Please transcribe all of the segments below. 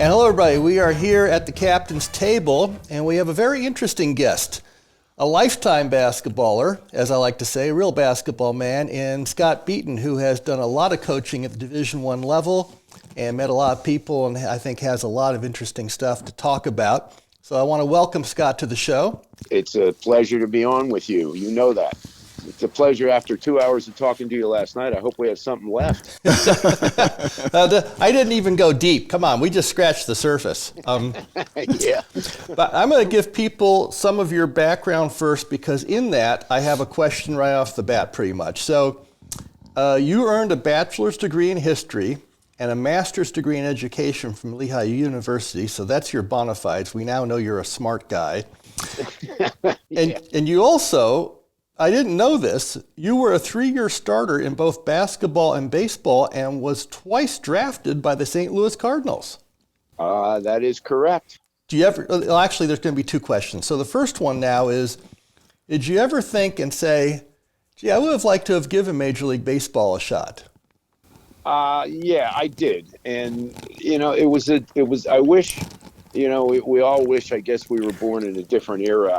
And hello, everybody. We are here at the Kaptains Table, and we have a very interesting guest, a lifetime basketballer, as I like to say, a real basketball man, in Scott Beeten, who has done a lot of coaching at the Division I level and met a lot of people, and I think has a lot of interesting stuff to talk about. So I want to welcome Scott to the show. It's a pleasure to be on with you. You know that. It's a pleasure after 2 hours of talking to you last night. I hope we have something left. I didn't even go deep. Come on, we just scratched the surface. Yeah. But I'm going to give people some of your background first, because in that I have a question right off the bat pretty much. So you earned a bachelor's degree in history and a master's degree in education from Lehigh University. So that's your bona fides. We now know you're a smart guy. Yeah. And you also, I didn't know this, you were a 3-year starter in both basketball and baseball and was twice drafted by the St. Louis Cardinals. That is correct. Do you ever, well, actually, there's going to be 2 questions. So the first one now is, did you ever think and say, gee, I would have liked to have given Major League Baseball a shot? Yeah, I did. And, I wish, we all wish, I guess we were born in a different era.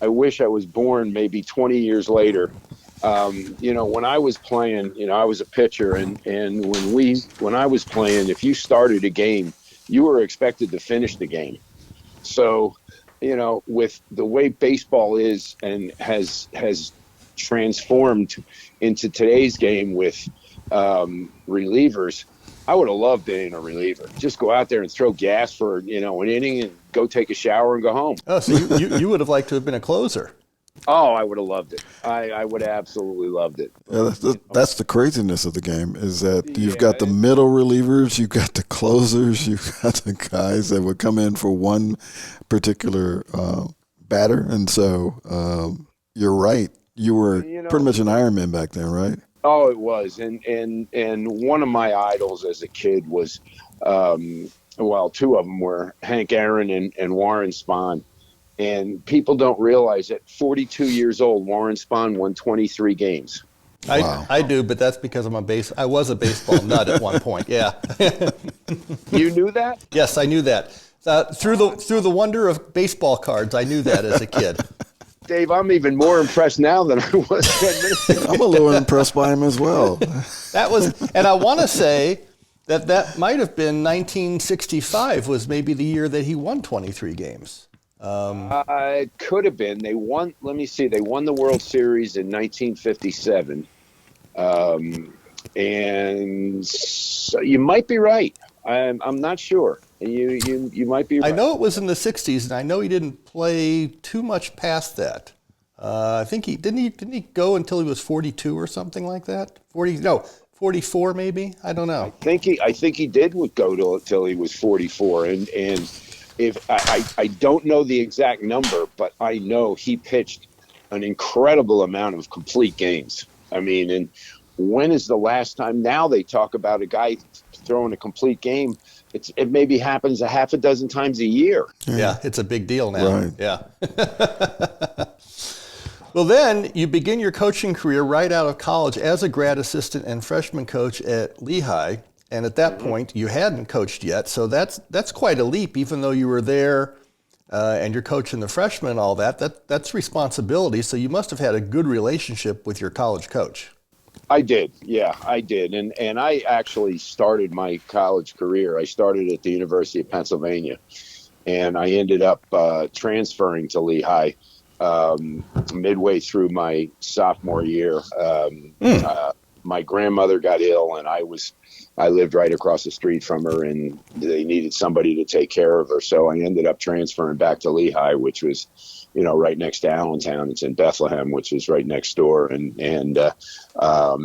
I wish I was born maybe 20 years later. When I was playing, I was a pitcher, and when I was playing, if you started a game, you were expected to finish the game. So, with the way baseball is and has transformed into today's game with relievers, I would have loved being a reliever. Just go out there and throw gas for, an inning and go take a shower and go home. Oh, so you would have liked to have been a closer. Oh, I would have loved it. I would have absolutely loved it. Yeah, that's the craziness of the game, is that you've got the middle relievers, you've got the closers, you've got the guys that would come in for one particular batter. And so you're right. You were pretty much an Iron Man back then, right? Oh, it was. And one of my idols as a kid was, 2 of them were Hank Aaron and Warren Spahn. And people don't realize that 42 years old, Warren Spahn won 23 games. Wow. I do, but that's because I was a baseball nut at one point. Yeah. You knew that? Yes, I knew that. Through the wonder of baseball cards, I knew that as a kid. Dave, I'm even more impressed now than I was 10 minutes ago. I'm a little impressed by him as well. And I want to say that might have been 1965 was maybe the year that he won 23 games. It could have been. They won. Let me see. They won the World Series in 1957, and so you might be right. I'm not sure. You might be right. I know it was in the 60s, and I know he didn't play too much past that. I think he didn't go until he was 42 or something like that. 44 maybe. I don't know. I think he did go till he was 44, and if I don't know the exact number, but I know he pitched an incredible amount of complete games. I mean, and when is the last time? Now they talk about a guy throwing a complete game. It maybe happens a half a dozen times a year. Yeah, it's a big deal now. Right. Yeah. Well, then you begin your coaching career right out of college as a grad assistant and freshman coach at Lehigh. And at that point, you hadn't coached yet. So that's quite a leap, even though you were there and you're coaching the freshmen and all that. That's responsibility. So you must have had a good relationship with your college coach. I did. Yeah, I did. And I actually started my college career. I started at the University of Pennsylvania, and I ended up transferring to Lehigh midway through my sophomore year. My grandmother got ill, and I lived right across the street from her, and they needed somebody to take care of her. So I ended up transferring back to Lehigh, which was, right next to Allentown. It's in Bethlehem, which is right next door. And I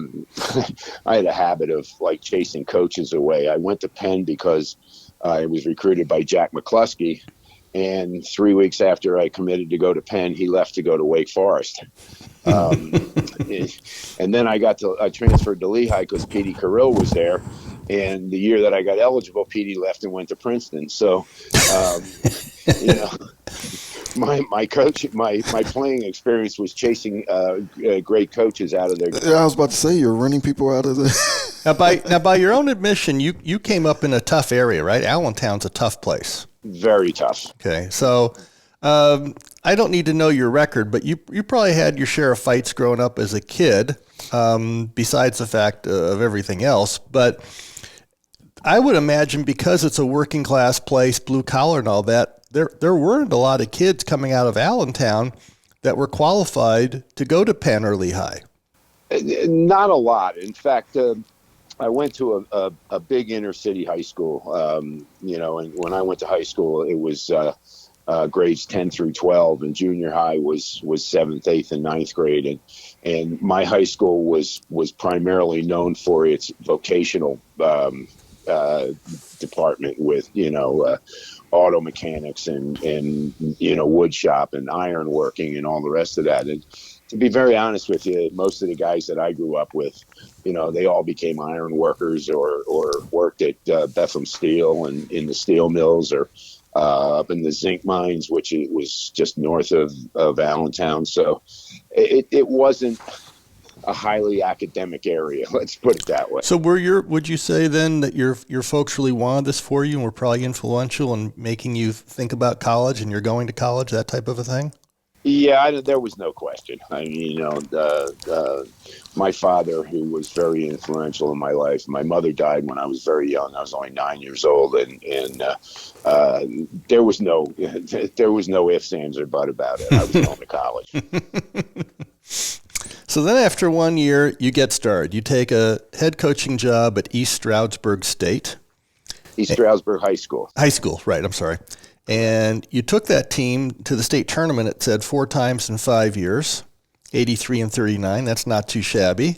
had a habit of chasing coaches away. I went to Penn because I was recruited by Jack McCluskey. And 3 weeks after I committed to go to Penn, he left to go to Wake Forest. And then I transferred to Lehigh because Petey Carrill was there. And the year that I got eligible, Petey left and went to Princeton. So, my coach, my playing experience was chasing great coaches out of their. I was about to say you're running people out of the. By your own admission, you came up in a tough area, right? Allentown's a tough place. Very tough. Okay, so I don't need to know your record, but you probably had your share of fights growing up as a kid, besides the fact of everything else. But I would imagine because it's a working class place, blue collar and all that, there weren't a lot of kids coming out of Allentown that were qualified to go to Penn or Lehigh. Not a lot. In fact, I went to a big inner city high school, and when I went to high school, it was grades 10 through 12, and junior high was 7th, 8th, and 9th grade. And my high school was primarily known for its vocational department with, auto mechanics and wood shop and iron working and all the rest of that. And to be very honest with you, most of the guys that I grew up with, they all became iron workers or worked at Bethlehem Steel and in the steel mills or up in the zinc mines, which it was just north of Allentown. So it wasn't a highly academic area. Let's put it that way. So would you say then that your folks really wanted this for you and were probably influential in making you think about college and you're going to college, that type of a thing? Yeah, there was no question. I mean, my father, who was very influential in my life, my mother died when I was very young. I was only 9 years old, and there was no ifs, ands, or buts about it. I was going to college. So then after 1 year, you get started. You take a head coaching job at East Stroudsburg State. East Stroudsburg High School. High school, right, I'm sorry. And you took that team to the state tournament, it said, 4 times in 5 years, 83 and 39. That's not too shabby.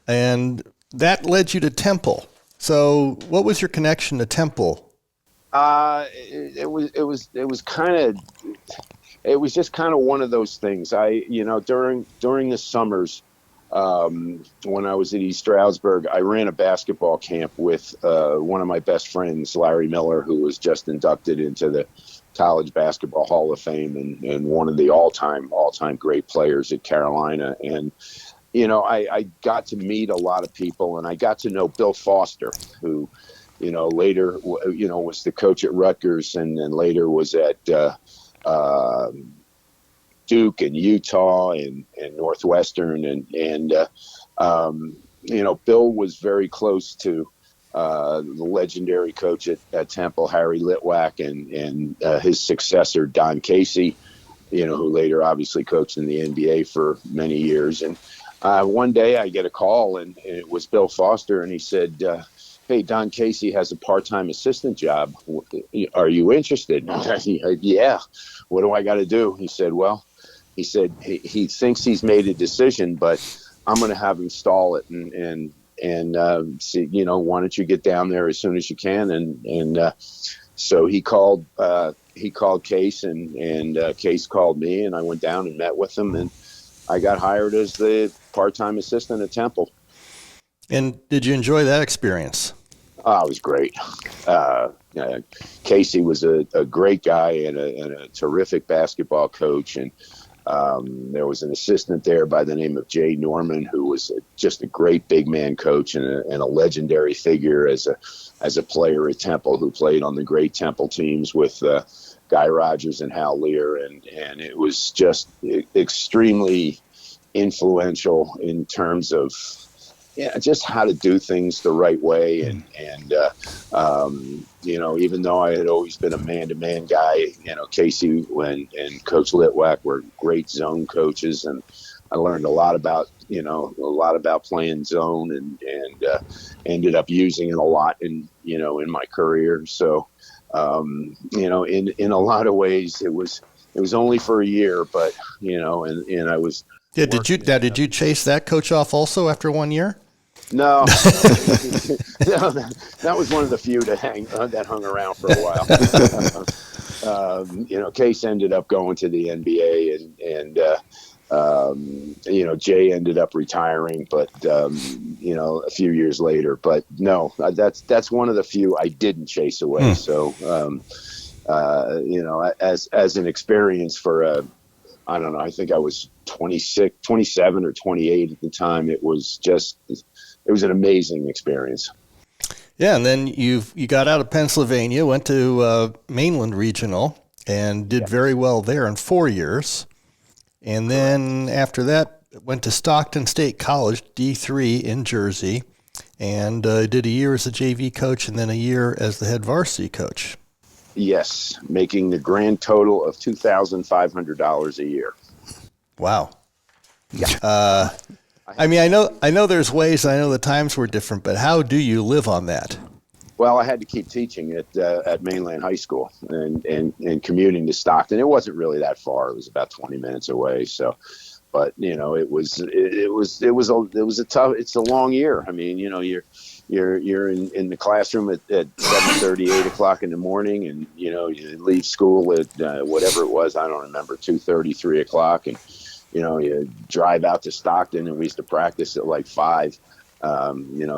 And that led you to Temple. So what was your connection to Temple? It was just kind of one of those things. During the summers, when I was at East Stroudsburg, I ran a basketball camp with one of my best friends, Larry Miller, who was just inducted into the College Basketball Hall of Fame and one of the all-time great players at Carolina. And, I got to meet a lot of people, and I got to know Bill Foster, who, later, was the coach at Rutgers and then later was at Duke and Utah and Northwestern. And Bill was very close to the legendary coach at Temple, Harry Litwack, and his successor, Don Casey, who later obviously coached in the NBA for many years. And one day I get a call, and it was Bill Foster, and he said, hey, Don Casey has a part-time assistant job. Are you interested? Yeah. What do I got to do? He said, he thinks he's made a decision, but I'm going to have him stall it and see, why don't you get down there as soon as you can? And so he called Case and Case called me, and I went down and met with him, and I got hired as the part-time assistant at Temple. And did you enjoy that experience? It was great. Casey was a great guy and a terrific basketball coach. And there was an assistant there by the name of Jay Norman, who was just a great big man coach and a legendary figure as a player at Temple, who played on the great Temple teams with Guy Rogers and Hal Lear. And it was just extremely influential in terms of just how to do things the right way. And even though I had always been a man-to-man guy, Casey and Coach Litwack were great zone coaches, and I learned a lot about playing zone and ended up using it a lot in my career. So, in a lot of ways it was only for a year, but, and I was. Yeah. Did you chase that coach off also after 1 year? No, that was one of the few that hung around for a while. Case ended up going to the NBA, and Jay ended up retiring, but a few years later. But no, that's one of the few I didn't chase away. So as an experience for I don't know, I think I was 26, 27 or 28 at the time. It was an amazing experience. Yeah, and then you got out of Pennsylvania, went to Mainland Regional, and did very well there in 4 years. And then after that, went to Stockton State College, D3 in Jersey, and did a year as a JV coach and then a year as the head varsity coach. Yes, making the grand total of $2,500 a year. Wow. Yeah. I mean, I know there's ways, I know the times were different, but how do you live on that? Well, I had to keep teaching at Mainland High School and commuting to Stockton. It wasn't really that far. It was about 20 minutes away. So, but it was a tough. It's a long year. I mean, you're in the classroom at 7:30, 8 o'clock in the morning, and you leave school at whatever it was. I don't remember, 2:30, 3 o'clock, and you drive out to Stockton, and we used to practice at like 5.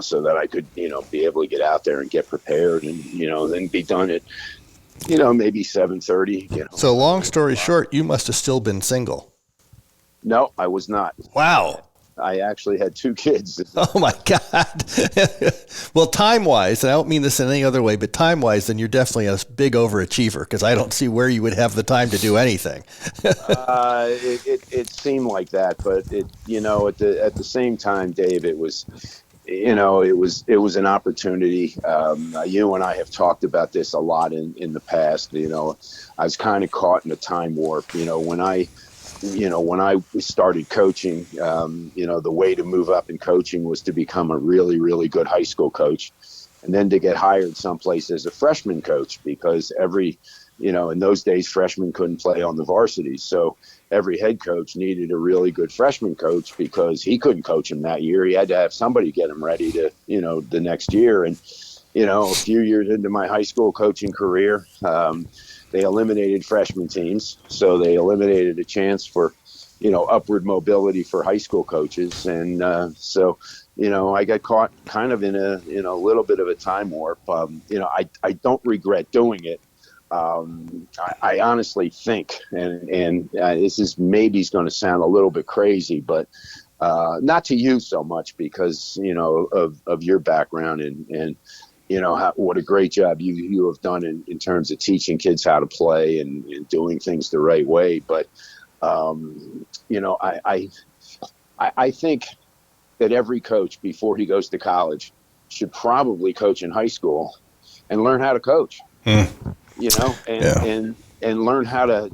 So that I could, be able to get out there and get prepared and, then be done at, maybe 7:30. So long story short, you must have still been single. No, I was not. Wow. I actually had 2 kids. Oh my God. Well, time-wise, and I don't mean this in any other way, but time-wise, then you're definitely a big overachiever, because I don't see where you would have the time to do anything. It seemed like that, but at the same time, Dave, it was an opportunity. You and I have talked about this a lot in the past. I was kind of caught in a time warp. When I started coaching, the way to move up in coaching was to become a really, really good high school coach, and then to get hired someplace as a freshman coach, because in those days, freshmen couldn't play on the varsity. So every head coach needed a really good freshman coach, because he couldn't coach him that year. He had to have somebody get him ready to, the next year. And, a few years into my high school coaching career, they eliminated freshman teams. So they eliminated a chance for, upward mobility for high school coaches. And I got caught kind of in a little bit of a time warp. I don't regret doing it. I honestly think, and this is maybe is going to sound a little bit crazy, but not to you so much, because of your background and what a great job you have done in terms of teaching kids how to play and doing things the right way. But I think that every coach before he goes to college should probably coach in high school and learn how to coach. And learn how to,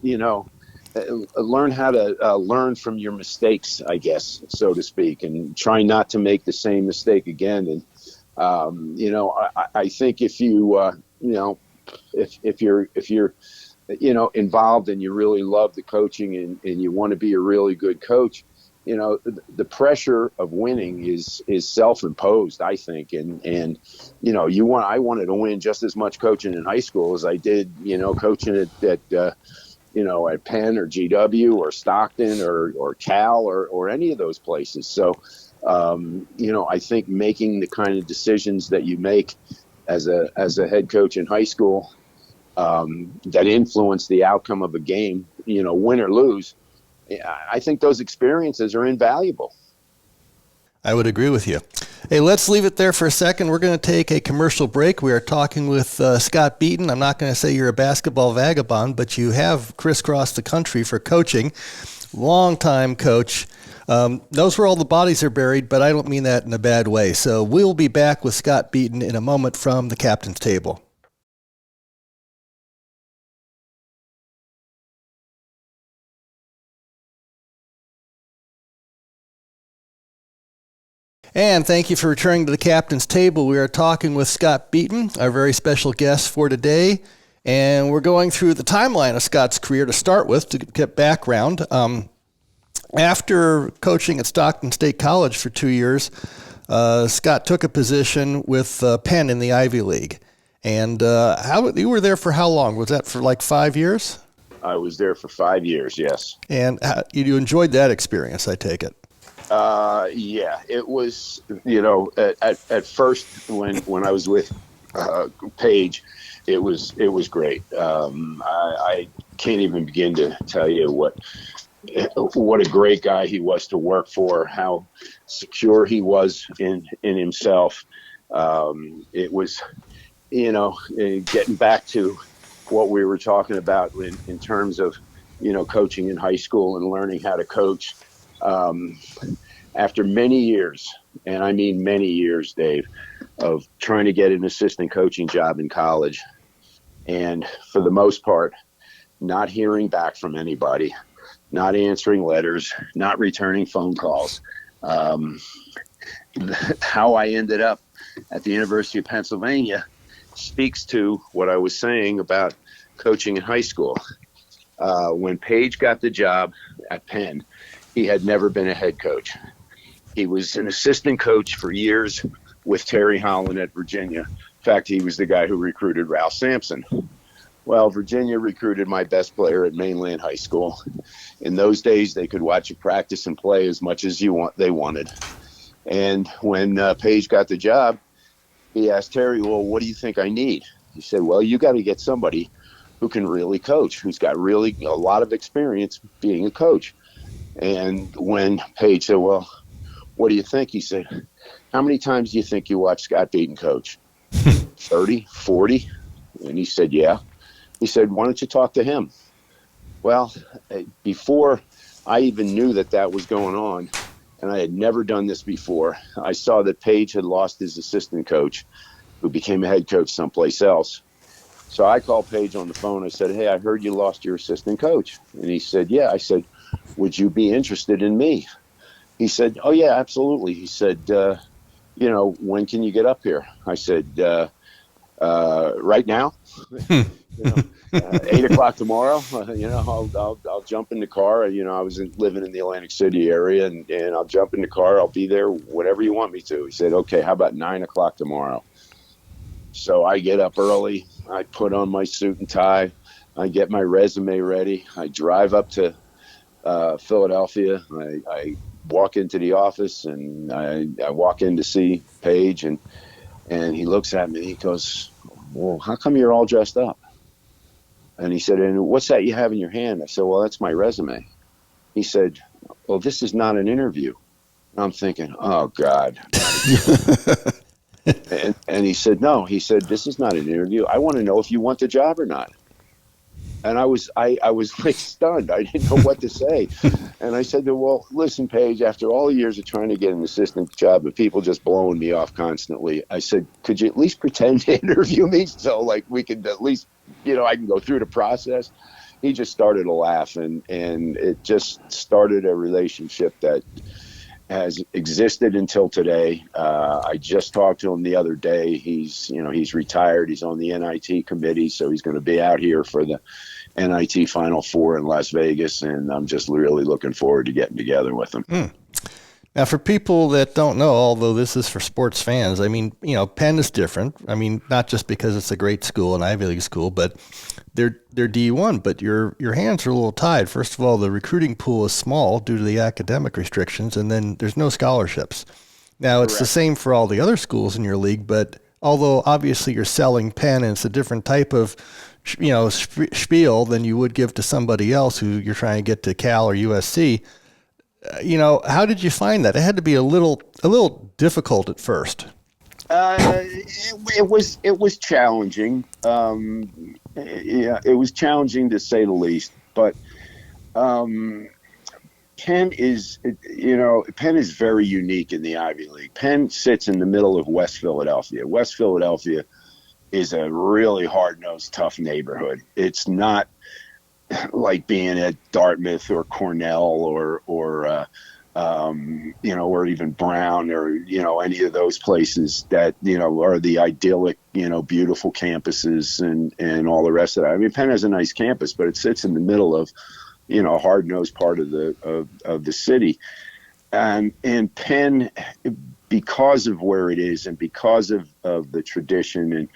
learn from your mistakes, I guess, so to speak, and try not to make the same mistake again. And, I think if you, if you're, involved and you really love the coaching and you want to be a really good coach, the pressure of winning is self-imposed, I think. And I wanted to win just as much coaching in high school as I did, coaching at Penn or GW or Stockton or Cal or any of those places. So, I think making the kind of decisions that you make as a head coach in high school, that influence the outcome of a game, win or lose, I think those experiences are invaluable. I would agree with you. Hey, let's leave it there for a second. We're going to take a commercial break. We are talking with Scott Beeten. I'm not going to say you're a basketball vagabond, but you have crisscrossed the country for coaching. Long-time coach. Knows where all the bodies are buried, but I don't mean that in a bad way. So we'll be back with Scott Beeten in a moment from the Kaptains Table. And thank you for returning to the Kaptains Table. We are talking with Scott Beeten, our very special guest for today. And we're going through the timeline of Scott's career to start with, to get background. After coaching at Stockton State College for 2 years, Scott took a position with Penn in the Ivy League. And you were there for how long? Was that for like 5 years? I was there for 5 years, yes. And you enjoyed that experience, I take it. Yeah, it was, at first when I was with Page, it was great. I can't even begin to tell you what a great guy he was to work for, how secure he was in himself. It was, getting back to what we were talking about in terms of, coaching in high school and learning how to coach. After many years, and I mean many years, Dave, of trying to get an assistant coaching job in college, and for the most part, not hearing back from anybody, not answering letters, not returning phone calls. How I ended up at the University of Pennsylvania speaks to what I was saying about coaching in high school. When Page got the job at Penn, he had never been a head coach. He was an assistant coach for years with Terry Holland at Virginia. In fact, he was the guy who recruited Ralph Sampson. Well, Virginia recruited my best player at Mainland High School. In those days, they could watch you practice and play as much as they wanted. And when Page got the job, he asked Terry, well, what do you think I need? He said, well, you got to get somebody who can really coach, who's got really a lot of experience being a coach. And when Page said, well, what do you think? He said, how many times do you think you watched Scott Beeten coach? 30, 40? And he said, yeah. He said, why don't you talk to him? Well, before I even knew that was going on, and I had never done this before, I saw that Page had lost his assistant coach, who became a head coach someplace else. So I called Page on the phone. I said, hey, I heard you lost your assistant coach. And he said, yeah. I said, would you be interested in me? He said, oh, yeah, absolutely. He said, when can you get up here? I said, right now. 8 o'clock tomorrow. I'll jump in the car. I was living in the Atlantic City area, and I'll jump in the car. I'll be there whenever you want me to. He said, okay, how about 9 o'clock tomorrow? So I get up early. I put on my suit and tie. I get my resume ready. I drive up to Philadelphia. I walk into the office, and I walk in to see Page, and he looks at me and he goes, well, how come you're all dressed up? And he said, and what's that you have in your hand? I said, well, that's my resume. He said, well, this is not an interview. I'm thinking, oh, God. and he said, no. He said, this is not an interview. I want to know if you want the job or not. And I was like stunned. I didn't know what to say. And I said, well, listen, Paige, after all the years of trying to get an assistant job and people just blowing me off constantly, I said, could you at least pretend to interview me so like we could at least, I can go through the process? He just started to laugh, and it just started a relationship that has existed until today. I just talked to him the other day. He's retired. He's on the NIT committee, so he's going to be out here for the NIT Final Four in Las Vegas, and I'm just really looking forward to getting together with him. Now, for people that don't know, although this is for sports fans, I mean, Penn is different. I mean, not just because it's a great school, an Ivy League school, but they're D1, but your hands are a little tied. First of all, the recruiting pool is small due to the academic restrictions, and then there's no scholarships. Now, it's Correct. the same for all the other schools in your league, but although obviously you're selling Penn and it's a different type of spiel than you would give to somebody else who you're trying to get to Cal or USC, how did you find that? It had to be a little difficult at first. It was challenging. It was challenging to say the least. But Penn is very unique in the Ivy League. Penn sits in the middle of West Philadelphia. West Philadelphia is a really hard-nosed, tough neighborhood. It's not like being at Dartmouth or Cornell or even Brown or any of those places that are the idyllic beautiful campuses and all the rest of that. I mean, Penn has a nice campus, but it sits in the middle of a hard-nosed part of the city, and Penn, because of where it is and because of the tradition and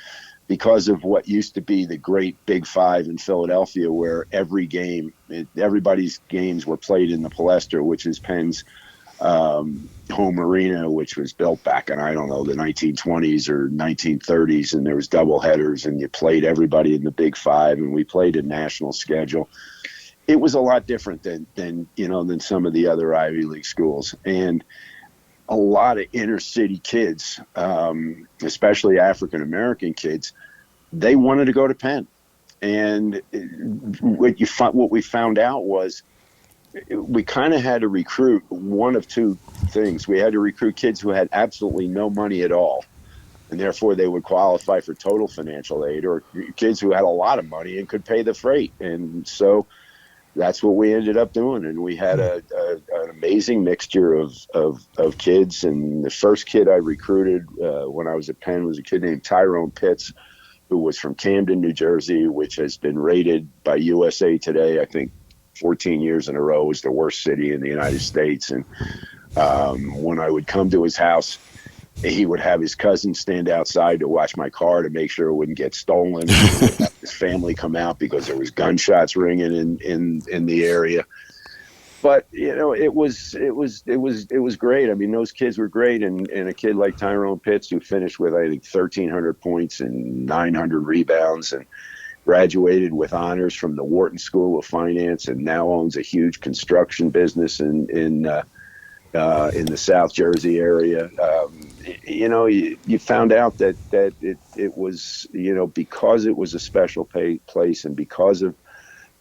because of what used to be the great Big Five in Philadelphia, where everybody's games were played in the Palestra, which is Penn's home arena, which was built back in, I don't know, the 1920s or 1930s, and there was double headers, and you played everybody in the Big Five, and we played a national schedule. It was a lot different than some of the other Ivy League schools, and a lot of inner city kids, especially African American kids, they wanted to go to Penn. And what we found out was we kind of had to recruit one of two things. We had to recruit kids who had absolutely no money at all, and therefore they would qualify for total financial aid, or kids who had a lot of money and could pay the freight. And so that's what we ended up doing. And we had an amazing mixture of kids. And the first kid I recruited when I was at Penn was a kid named Tyrone Pitts, who was from Camden, New Jersey, which has been rated by USA Today, I think, 14 years in a row as the worst city in the United States. And when I would come to his house, he would have his cousin stand outside to watch my car to make sure it wouldn't get stolen. He would have his family come out because there was gunshots ringing in the area. But it was great. I mean, those kids were great, and a kid like Tyrone Pitts, who finished with, I think, 1,300 points and 900 rebounds, and graduated with honors from the Wharton School of Finance, and now owns a huge construction business in the South Jersey area. You found out that it was, because it was a special place, and because of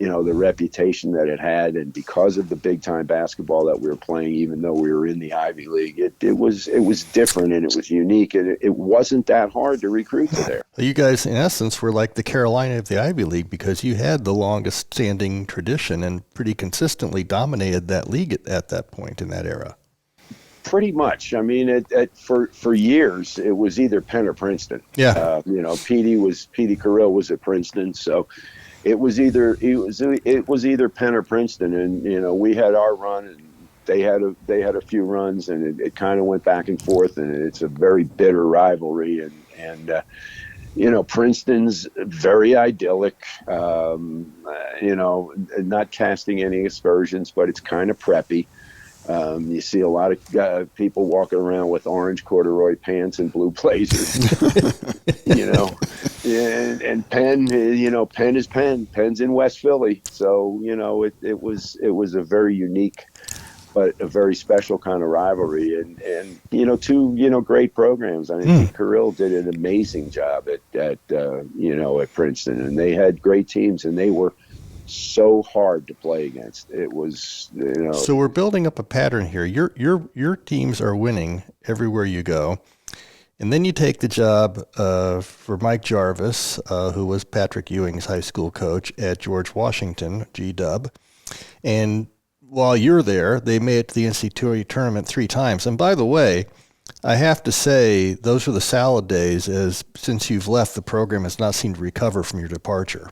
the reputation that it had, and because of the big time basketball that we were playing, even though we were in the Ivy League, it was different, and it was unique, and it wasn't that hard to recruit to there. You guys, in essence, were like the Carolina of the Ivy League, because you had the longest standing tradition and pretty consistently dominated that league at that point in that era. Pretty much. I mean, for years it was either Penn or Princeton. Yeah. Petey Carrill was at Princeton, so it was either Penn or Princeton, and we had our run, and they had a few runs, and it kind of went back and forth, and it's a very bitter rivalry, and Princeton's very idyllic, not casting any aspersions, but it's kind of preppy. You see a lot of people walking around with orange corduroy pants and blue blazers, and Penn, Penn is Penn. Penn's in West Philly. So, it was a very unique, but a very special kind of rivalry, and two, great programs. I mean, Carrill did an amazing job at Princeton, and they had great teams, and they were so hard to play against. It was, So we're building up a pattern here. Your teams are winning everywhere you go, and then you take the job for Mike Jarvis, who was Patrick Ewing's high school coach at George Washington, G-Dub, and while you're there, they made it to the NCAA tournament 3 times. And by the way, I have to say, those are the salad days, as since you've left, the program has not seemed to recover from your departure.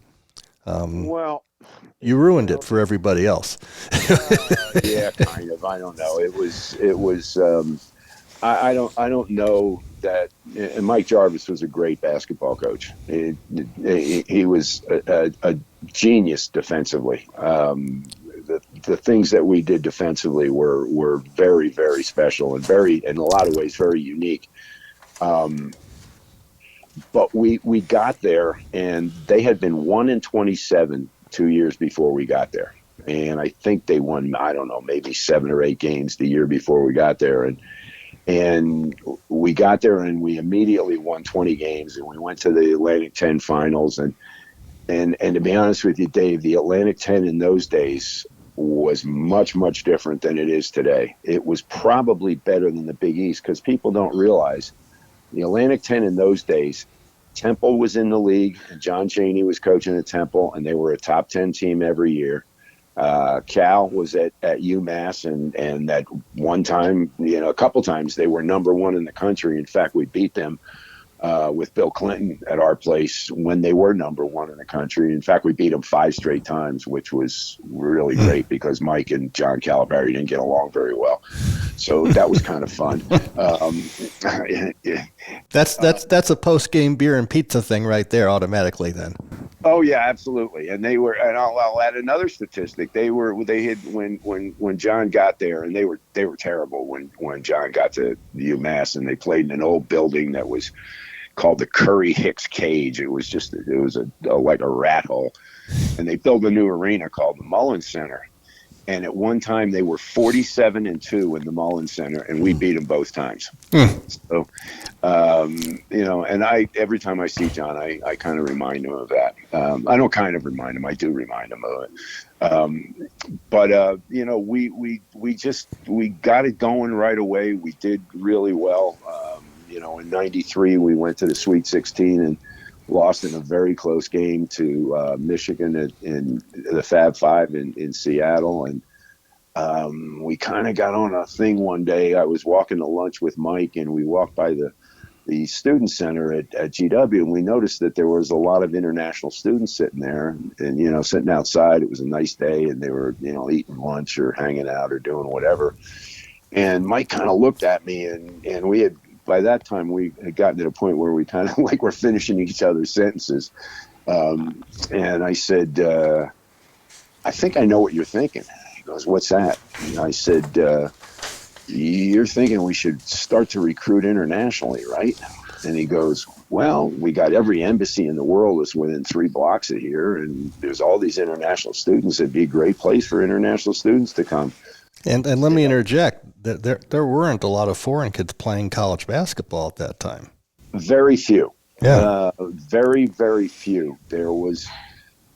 You ruined it for everybody else. Yeah, kind of. I don't know. It was. I don't know that. And Mike Jarvis was a great basketball coach. He was a genius defensively. The things that we did defensively were very, very special, and in a lot of ways, very unique. But we got there, and they had been 1-27 2 years before we got there. And I think they won, I don't know, maybe 7 or 8 games the year before we got there. And we got there, and we immediately won 20 games, and we went to the Atlantic 10 finals. And to be honest with you, Dave, the Atlantic 10 in those days was much, much different than it is today. It was probably better than the Big East, because people don't realize the Atlantic 10 in those days, Temple was in the league, and John Chaney was coaching at Temple, and they were a top 10 team every year. Cal was at UMass, and at one time, a couple times, they were number 1 in the country. In fact, we beat them with Bill Clinton at our place when they were number 1 in the country. In fact, we beat them 5 straight times, which was really great, because Mike and John Calipari didn't get along very well. So that was kind of fun. That's a post-game beer and pizza thing right there automatically then. Oh yeah, absolutely. And and I'll add another statistic. They had when John got there, and they were terrible when John got to UMass, and they played in an old building that was called the Curry Hicks Cage. It was like a rat hole, and they built a new arena called the Mullins Center. And at one time they were 47-2 in the Mullins Center, and we beat them both times. So, and every time I see John, I kind of remind him of that. I don't kind of remind him; I do remind him of it. But we got it going right away. We did really well. In '93 we went to the Sweet 16 and lost in a very close game to Michigan in the Fab Five in Seattle. And we kind of got on a thing one day. I was walking to lunch with Mike, and we walked by the student center at GW, and we noticed that there was a lot of international students sitting there and sitting outside. It was a nice day, and they were, eating lunch or hanging out or doing whatever. And Mike kind of looked at me, and we had, by that time, we had gotten to the point where we kind of like we're finishing each other's sentences. And I said, I think I know what you're thinking. He goes, what's that? And I said, you're thinking we should start to recruit internationally, right? And he goes, well, we got every embassy in the world is within 3 blocks of here, and there's all these international students. It'd be a great place for international students to come. And let me interject. There weren't a lot of foreign kids playing college basketball at that time. Very few. Yeah. Very, very few. There was,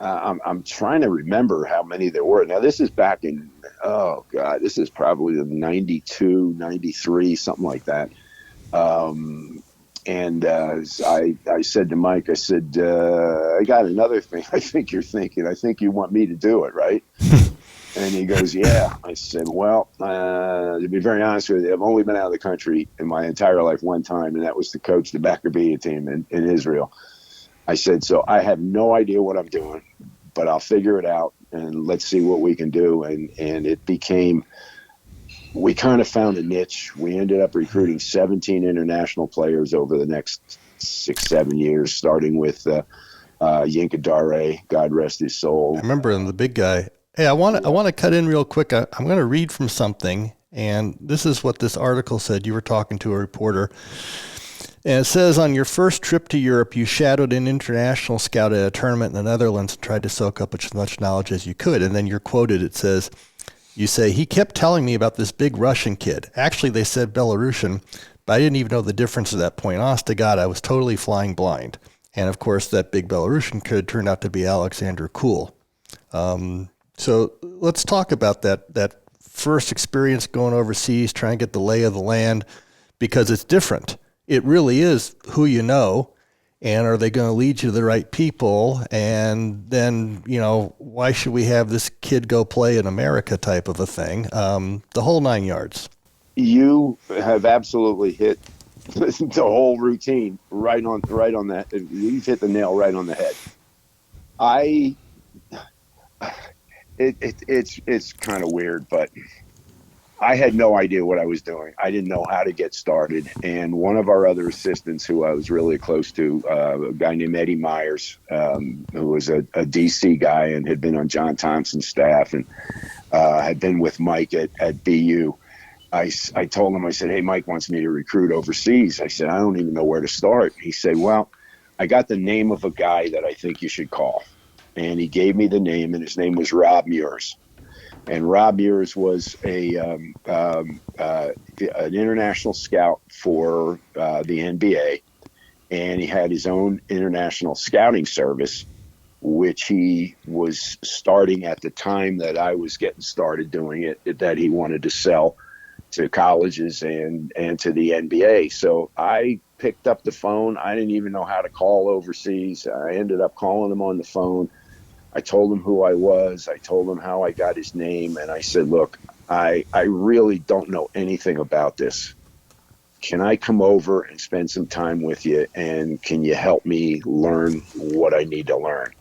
I'm trying to remember how many there were. Now, this is back in, this is probably 92, 93, something like that. I said to Mike, I said, I got another thing I think you're thinking. I think you want me to do it, right? And he goes, yeah. I said, well, to be very honest with you, I've only been out of the country in my entire life one time, and that was to coach the Maccabi team in Israel. I said, so I have no idea what I'm doing, but I'll figure it out, and let's see what we can do. And it became, we kind of found a niche. We ended up recruiting 17 international players over the next 6-7 years, starting with Yinka Dare, God rest his soul. I remember him, the big guy. Hey, I want to cut in real quick. I'm going to read from something, and this is what this article said. You were talking to a reporter, and it says, on your first trip to Europe, you shadowed an international scout at a tournament in the Netherlands and tried to soak up as much knowledge as you could. And then you're quoted. It says, you say, he kept telling me about this big Russian kid. Actually, they said Belarusian, but I didn't even know the difference at that point. Honest to God, I was totally flying blind. And, of course, that big Belarusian kid turned out to be Alexander Kuhl. So let's talk about that first experience going overseas, trying to get the lay of the land, because it's different. It really is who you know, and are they going to lead you to the right people? And then, why should we have this kid go play in America type of a thing? The whole 9 yards. You have absolutely hit the whole routine right on that. You've hit the nail right on the head. It's kind of weird, but I had no idea what I was doing. I didn't know how to get started. And one of our other assistants, who I was really close to, a guy named Eddie Myers, who was a DC guy and had been on John Thompson's staff and had been with Mike at BU. I told him, I said, hey, Mike wants me to recruit overseas. I said, I don't even know where to start. He said, well, I got the name of a guy that I think you should call. And he gave me the name, and his name was Rob Muirs. And Rob Muirs was an international scout for the NBA, and he had his own international scouting service, which he was starting at the time that I was getting started doing it, that he wanted to sell to colleges and to the NBA. So I picked up the phone. I didn't even know how to call overseas. I ended up calling him on the phone. I told him who I was. I told him how I got his name. And I said, look, I really don't know anything about this. Can I come over and spend some time with you? And can you help me learn what I need to learn?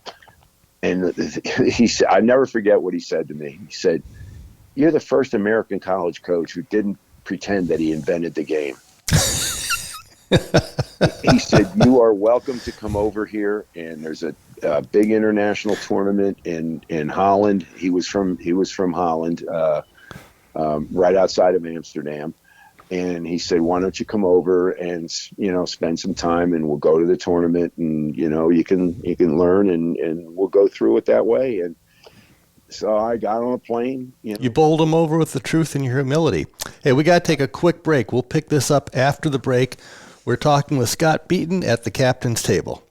And he said, I never forget what he said to me. He said, you're the first American college coach who didn't pretend that he invented the game. He said, "You are welcome to come over here." And there's a big international tournament in Holland. He was from Holland, right outside of Amsterdam. And he said, "Why don't you come over and spend some time, and we'll go to the tournament, and you can learn, and we'll go through it that way." And so I got on a plane. You bowled them over with the truth and your humility. Hey, we got to take a quick break. We'll pick this up after the break. We're talking with Scott Beeten at the Kaptains Table.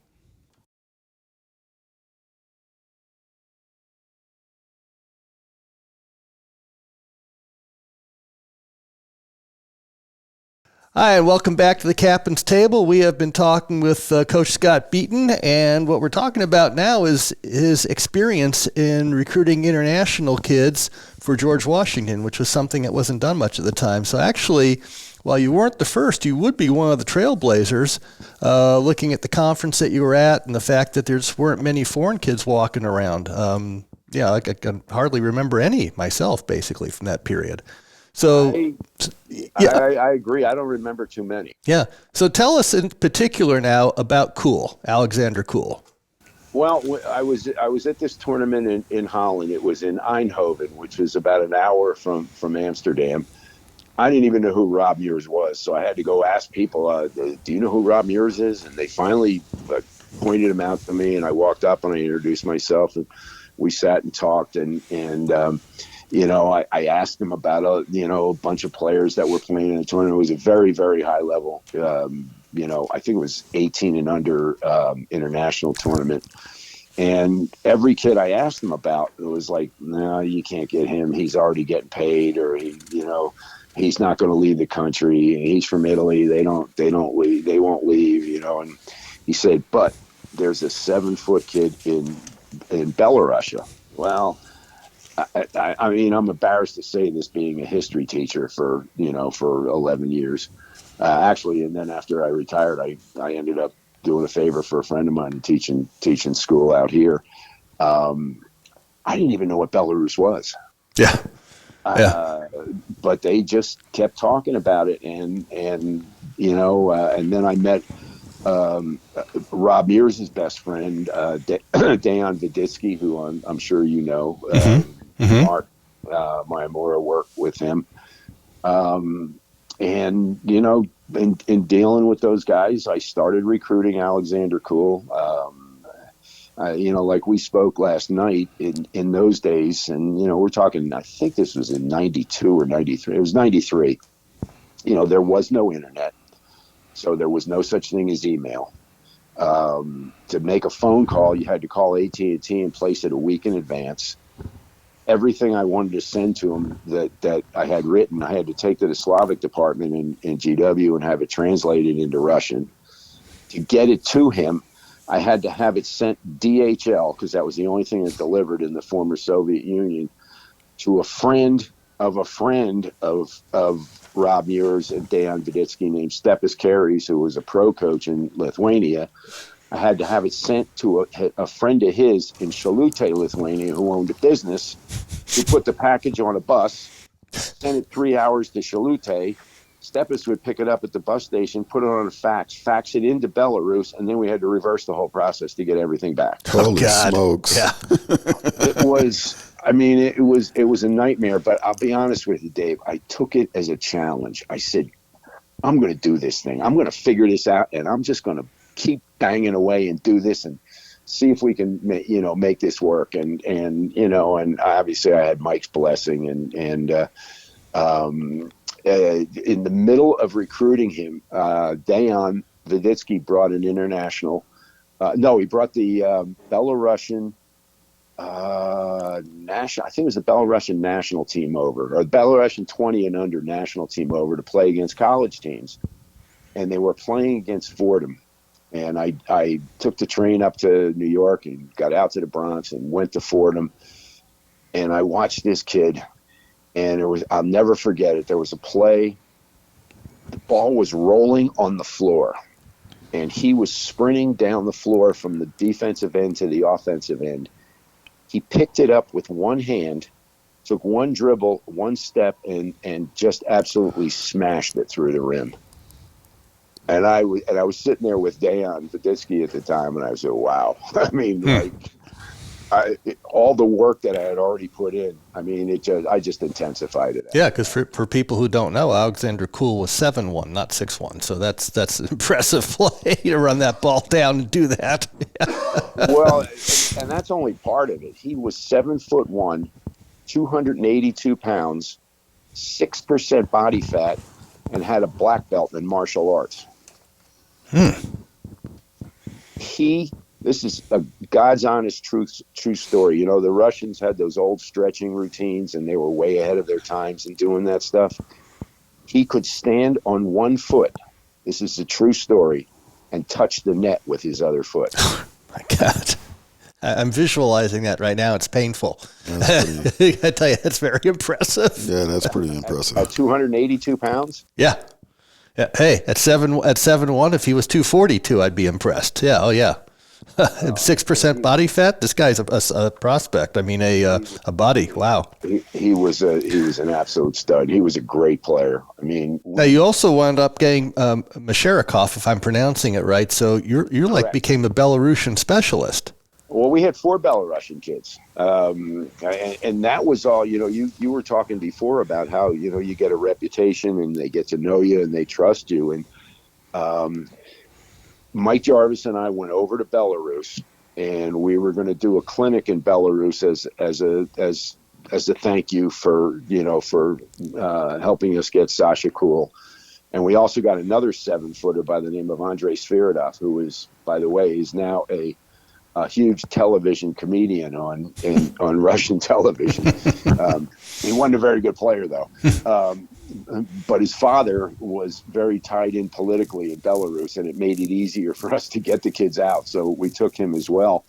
Hi, and welcome back to the Kaptains Table. We have been talking with Coach Scott Beeten, and what we're talking about now is his experience in recruiting international kids for George Washington, which was something that wasn't done much at the time. So actually, while you weren't the first, you would be one of the trailblazers, looking at the conference that you were at and the fact that there just weren't many foreign kids walking around. I can hardly remember any myself, basically, from that period. So, I agree. I don't remember too many. Yeah. So tell us in particular now about Cool, Alexander Cool. Well, I was at this tournament in Holland. It was in Eindhoven, which was about an hour from Amsterdam. I didn't even know who Rob Mears was, so I had to go ask people, "Do you know who Rob Mears is?" And they finally pointed him out to me, and I walked up and I introduced myself, and we sat and talked, and I asked him about a bunch of players that were playing in the tournament. It was a very, very high level, I think it was 18 and under international tournament. And every kid I asked him about, it was like, "No, you can't get him. He's already getting paid, or he's not going to leave the country. He's from Italy. They won't leave." And he said, "But there's a 7-foot kid in Belarus." Well, I mean, I'm embarrassed to say this, being a history teacher for 11 years, actually. And then after I retired, I ended up doing a favor for a friend of mine and teaching school out here. I didn't even know what Belarus was. Yeah. But they just kept talking about it. And then I met Rob Mears' best friend, Dejan Viditsky, who I'm sure you know. Mark Maimura worked with him. And, in dealing with those guys, I started recruiting Alexander Cool. Like we spoke last night, in those days, and, we're talking, I think this was in 92 or 93. It was 93. There was no internet. So there was no such thing as email. To make a phone call, you had to call AT&T and place it a week in advance. Everything I wanted to send to him that I had written, I had to take to the Slavic department in GW and have it translated into Russian. To get it to him, I had to have it sent DHL, because that was the only thing that delivered in the former Soviet Union, to a friend of Rob Mears and Dejan Viditsky, named Stepas Karis, who was a pro coach in Lithuania. I had to have it sent to a friend of his in Shilutė, Lithuania, who owned a business, who put the package on a bus, sent it 3 hours to Shilutė. Stepas would pick it up at the bus station, put it on a fax it into Belarus, and then we had to reverse the whole process to get everything back. Holy smokes. Yeah. It was a nightmare, but I'll be honest with you, Dave. I took it as a challenge. I said, "I'm going to do this thing. I'm going to figure this out, and I'm just going to keep banging away and do this and see if we can, make this work." And obviously I had Mike's blessing, and in the middle of recruiting him, Dejan Viditsky brought an international. He brought the Belarusian national. I think it was the Belarusian national team over, or the Belarusian 20 and under national team over, to play against college teams, and they were playing against Fordham. And I took the train up to New York and got out to the Bronx and went to Fordham, and I watched this kid. And I'll never forget it. There was a play. The ball was rolling on the floor, and he was sprinting down the floor from the defensive end to the offensive end. He picked it up with one hand, took one dribble, one step, and just absolutely smashed it through the rim. And I was sitting there with Dejan Viditsky at the time, and I said, "Wow!" I mean, like, all the work that I had already put in. I mean, I just intensified it. Yeah, because for people who don't know, Alexander Kuhl was 7'1", not 6'1", so that's an impressive play to run that ball down and do that. Well, and that's only part of it. He was 7'1", 282 pounds, 6% body fat, and had a black belt in martial arts. This is a God's honest true story. You know, the Russians had those old stretching routines, and they were way ahead of their times in doing that stuff. He could stand on one foot. This is a true story, and touch the net with his other foot. Oh, my God. I'm visualizing that right now. It's painful. I tell you, that's very impressive. Yeah, that's pretty impressive. At 282 pounds? Yeah. Hey, at 7'1", if he was 242, I'd be impressed. Yeah, oh yeah. 6% body fat. This guy's a prospect. I mean, a body. Wow. He was an absolute stud. He was a great player. I mean, now you also wound up getting Masharikov, if I'm pronouncing it right. So you like became a Belarusian specialist. Well, we had 4 Belarusian kids, and that was all. You know, you were talking before about how, you know, you get a reputation and they get to know you and they trust you. And Mike Jarvis and I went over to Belarus, and we were going to do a clinic in Belarus as a thank you for helping us get Sasha Kuhl. And we also got another 7-footer by the name of Andrei Sviridov, who is, by the way, is now a huge television comedian on Russian television. He wasn't a very good player, though. But his father was very tied in politically in Belarus, and it made it easier for us to get the kids out. So we took him as well.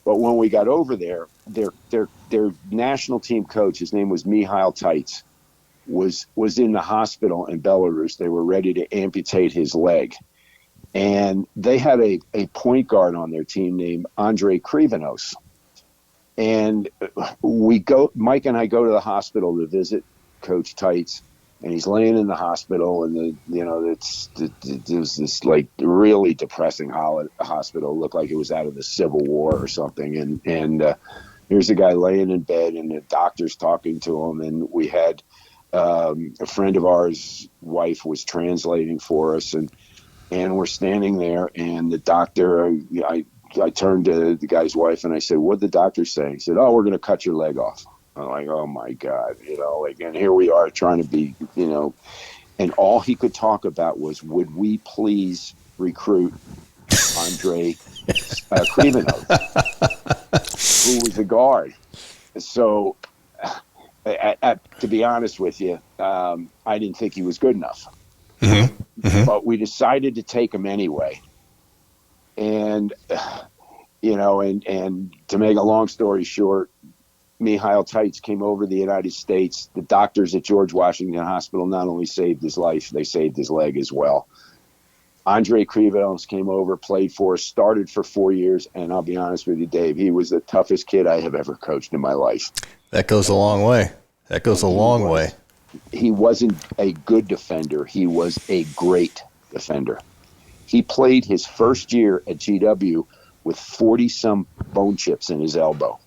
But when we got over there, their national team coach, his name was Mikhail Taitz, was in the hospital in Belarus. They were ready to amputate his leg. And they had a point guard on their team named Andrei Krivanos. And Mike and I go to the hospital to visit Coach Taitz, and he's laying in the hospital, and there's this like really depressing hospital. It looked like it was out of the Civil War or something. And here's the guy laying in bed, and the doctor's talking to him, and we had a friend of ours' wife was translating for us, and we're standing there, and the doctor, I turned to the guy's wife and I said, "What'd the doctor say?" He said, "Oh, we're going to cut your leg off." I'm like, "Oh my God," and here we are trying to be, and all he could talk about was, would we please recruit Andrei Krivanov, who was a guard. So, to be honest with you, I didn't think he was good enough. Mm-hmm. Mm-hmm. But we decided to take him anyway. And, and to make a long story short, Mikhail Taitz came over to the United States. The doctors at George Washington Hospital not only saved his life, they saved his leg as well. Andrei Krivanos came over, played for us, started for 4 years. And I'll be honest with you, Dave, he was the toughest kid I have ever coached in my life. That goes a long way. Way. He wasn't a good defender. He was a great defender. He played his first year at GW with 40-some bone chips in his elbow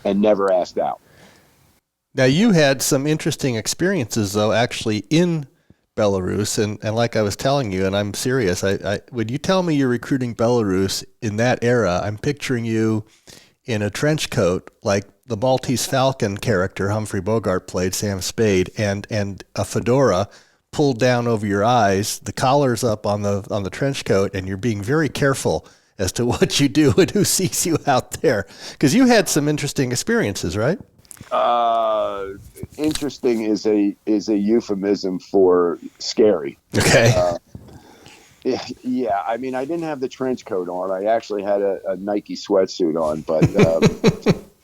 and never asked out. Now, you had some interesting experiences, though, actually in Belarus. And like I was telling you, and I'm serious, when you tell me you're recruiting Belarus in that era, I'm picturing you in a trench coat like the Maltese Falcon character Humphrey Bogart played, Sam Spade, and a fedora pulled down over your eyes, the collar's up on the trench coat, and you're being very careful as to what you do and who sees you out there. Because you had some interesting experiences, right? Interesting is a euphemism for scary. Okay. Yeah, I mean, I didn't have the trench coat on. I actually had a Nike sweatsuit on, but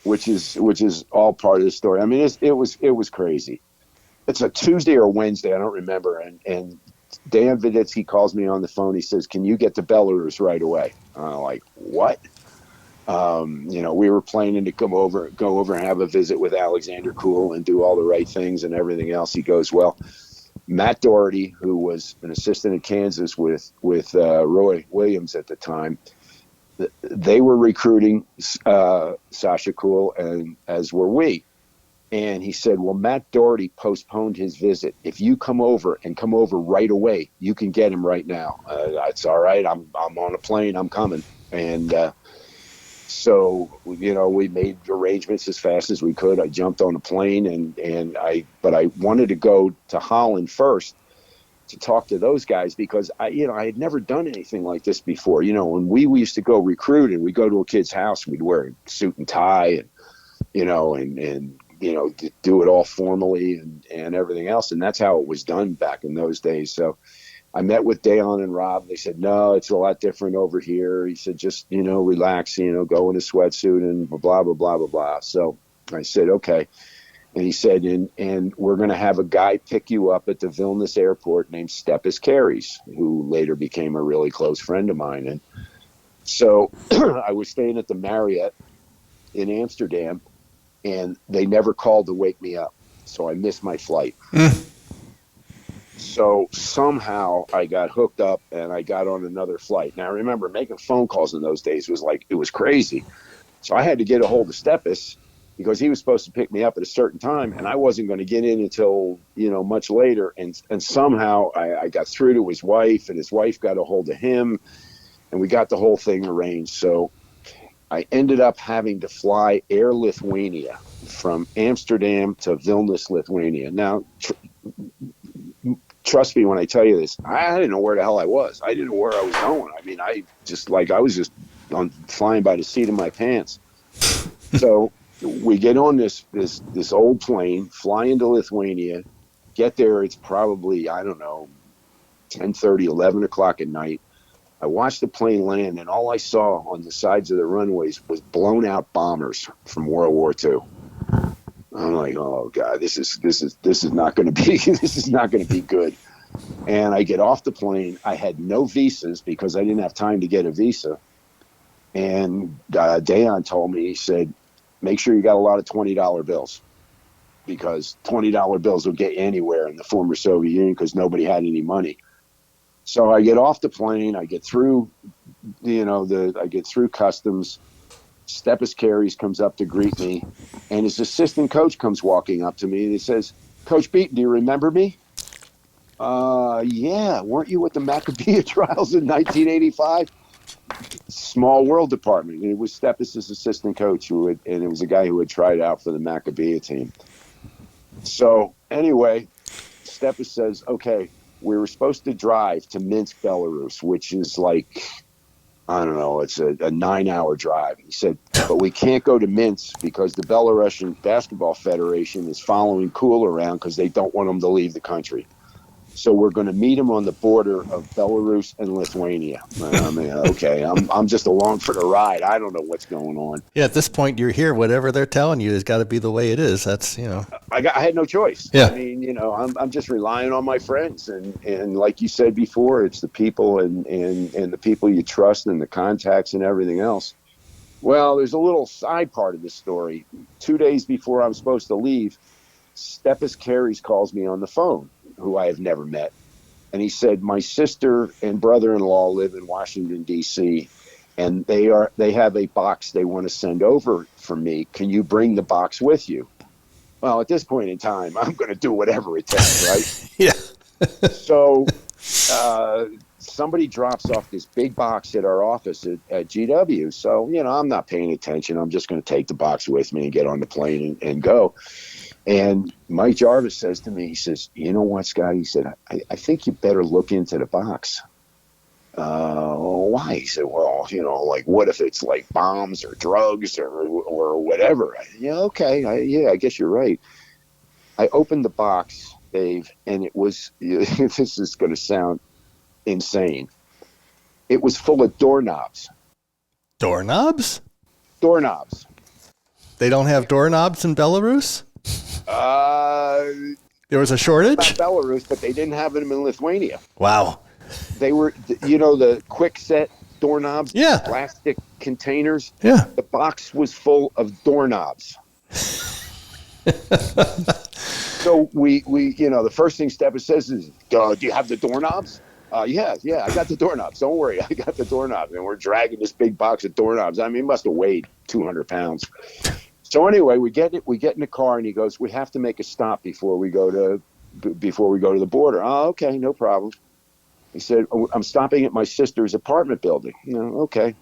which is all part of the story. I mean, it was crazy. It's a Tuesday or Wednesday, I don't remember, and Dan Viditsky calls me on the phone. He says, "Can you get to Belarus right away?" I'm like, "What?" We were planning to go over and have a visit with Alexander Kuhl and do all the right things and everything else. He goes, "Well, Matt Doherty, who was an assistant in Kansas with Roy Williams at the time, they were recruiting Sasha Cool, and as were we. And he said, well, Matt Doherty postponed his visit. If you come over right away, you can get him right now. That's all right. I'm on a plane. I'm coming. And so, we made arrangements as fast as we could. I jumped on a plane but I wanted to go to Holland first to talk to those guys because I had never done anything like this before. When we used to go recruit and we go to a kid's house, we'd wear a suit and tie and do it all formally and everything else. And that's how it was done back in those days. So I met with Dayon and Rob. They said, no, it's a lot different over here. He said, just, relax, go in a sweatsuit and blah, blah, blah, blah, blah. So I said, okay. And he said, and we're going to have a guy pick you up at the Vilnius airport named Stepis Carries, who later became a really close friend of mine. And so I was staying at the Marriott in Amsterdam, and they never called to wake me up. So I missed my flight. So somehow I got hooked up and I got on another flight. Now, remember, making phone calls in those days it was crazy. So I had to get a hold of Stepis because he was supposed to pick me up at a certain time, and I wasn't going to get in until, much later. And somehow I got through to his wife, and his wife got a hold of him, and we got the whole thing arranged. So I ended up having to fly Air Lithuania from Amsterdam to Vilnius, Lithuania. Now, trust me when I tell you this, I didn't know where the hell I was. I didn't know where I was going. I mean, I was just flying by the seat of my pants. So we get on this old plane, fly into Lithuania, get there. It's probably, 10:30, 11 o'clock at night. I watched the plane land, and all I saw on the sides of the runways was blown out bombers from World War II. I'm like, oh God, this is not going to be this is not going to be good. And I get off the plane. I had no visas because I didn't have time to get a visa. And Dayon told me, he said, make sure you got a lot of $20 bills, because $20 bills will get you anywhere in the former Soviet Union because nobody had any money. So I get off the plane, I get through, I get through customs. Stepis Carries comes up to greet me, and his assistant coach comes walking up to me, and he says, Coach Beeten, do you remember me? Yeah, weren't you with the Maccabea trials in 1985? Small world department. And it was Stepis' assistant coach and it was a guy who had tried out for the Maccabea team. So anyway, Stepis says, okay, we were supposed to drive to Minsk, Belarus, which is like, I don't know, it's a 9-hour drive. He said, but we can't go to Minsk because the Belarusian Basketball Federation is following Cool around because they don't want him to leave the country. So we're going to meet him on the border of Belarus and Lithuania. I mean, okay, I'm just along for the ride. I don't know what's going on. Yeah, at this point, you're here. Whatever they're telling you has got to be the way it is. That's, I had no choice. Yeah. I mean, I'm just relying on my friends. And like you said before, it's the people and the people you trust and the contacts and everything else. Well, there's a little side part of the story. 2 days before I'm supposed to leave, Stepis Carries calls me on the phone, who I have never met. And he said, my sister and brother-in-law live in Washington, D.C., and they have a box they want to send over for me. Can you bring the box with you? Well, at this point in time, I'm going to do whatever it takes, right? Yeah. So somebody drops off this big box at our office at GW. So, I'm not paying attention. I'm just going to take the box with me and get on the plane and go. And Mike Jarvis says to me, he says, you know what, Scott? He said, I think you better look into the box. Why? He said, well, like, what if it's like bombs or drugs or whatever? Okay. I guess you're right. I opened the box, Dave, and it was, this is going to sound insane. It was full of doorknobs. Doorknobs? Doorknobs. They don't have doorknobs in Belarus? There was a shortage? Not Belarus, but they didn't have them in Lithuania. Wow. They were, the quick set doorknobs, yeah, plastic containers. Yeah. The box was full of doorknobs. So we the first thing Stepa says is, do you have the doorknobs? Yeah, I got the doorknobs. Don't worry, I got the doorknobs. And we're dragging this big box of doorknobs. I mean, it must have weighed 200 pounds. So anyway, we get in the car, and he goes, we have to make a stop before we go to the border. Oh, okay, no problem. He said, I'm stopping at my sister's apartment building. Okay.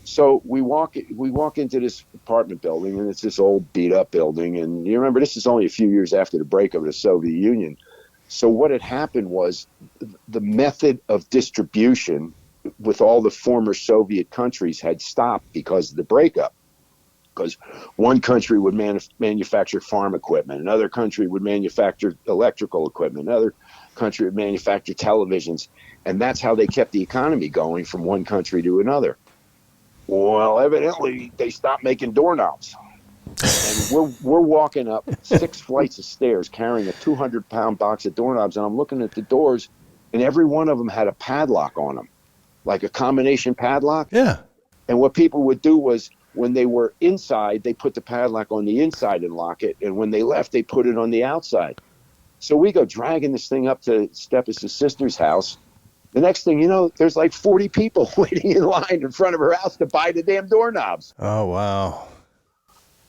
So we walk into this apartment building, and it's this old beat up building. And you remember, this is only a few years after the breakup of the Soviet Union. So what had happened was the method of distribution with all the former Soviet countries had stopped because of the breakup. Because one country would manufacture farm equipment, another country would manufacture electrical equipment, another country would manufacture televisions, and that's how they kept the economy going from one country to another. Well, evidently they stopped making doorknobs, and we're walking up 6 flights of stairs carrying a 200-pound box of doorknobs, and I'm looking at the doors, and every one of them had a padlock on them, like a combination padlock. Yeah. And what people would do was, when they were inside, they put the padlock on the inside and lock it. And when they left, they put it on the outside. So we go dragging this thing up to Stepas' sister's house. The next thing you know, there's like 40 people waiting in line in front of her house to buy the damn doorknobs. Oh, wow.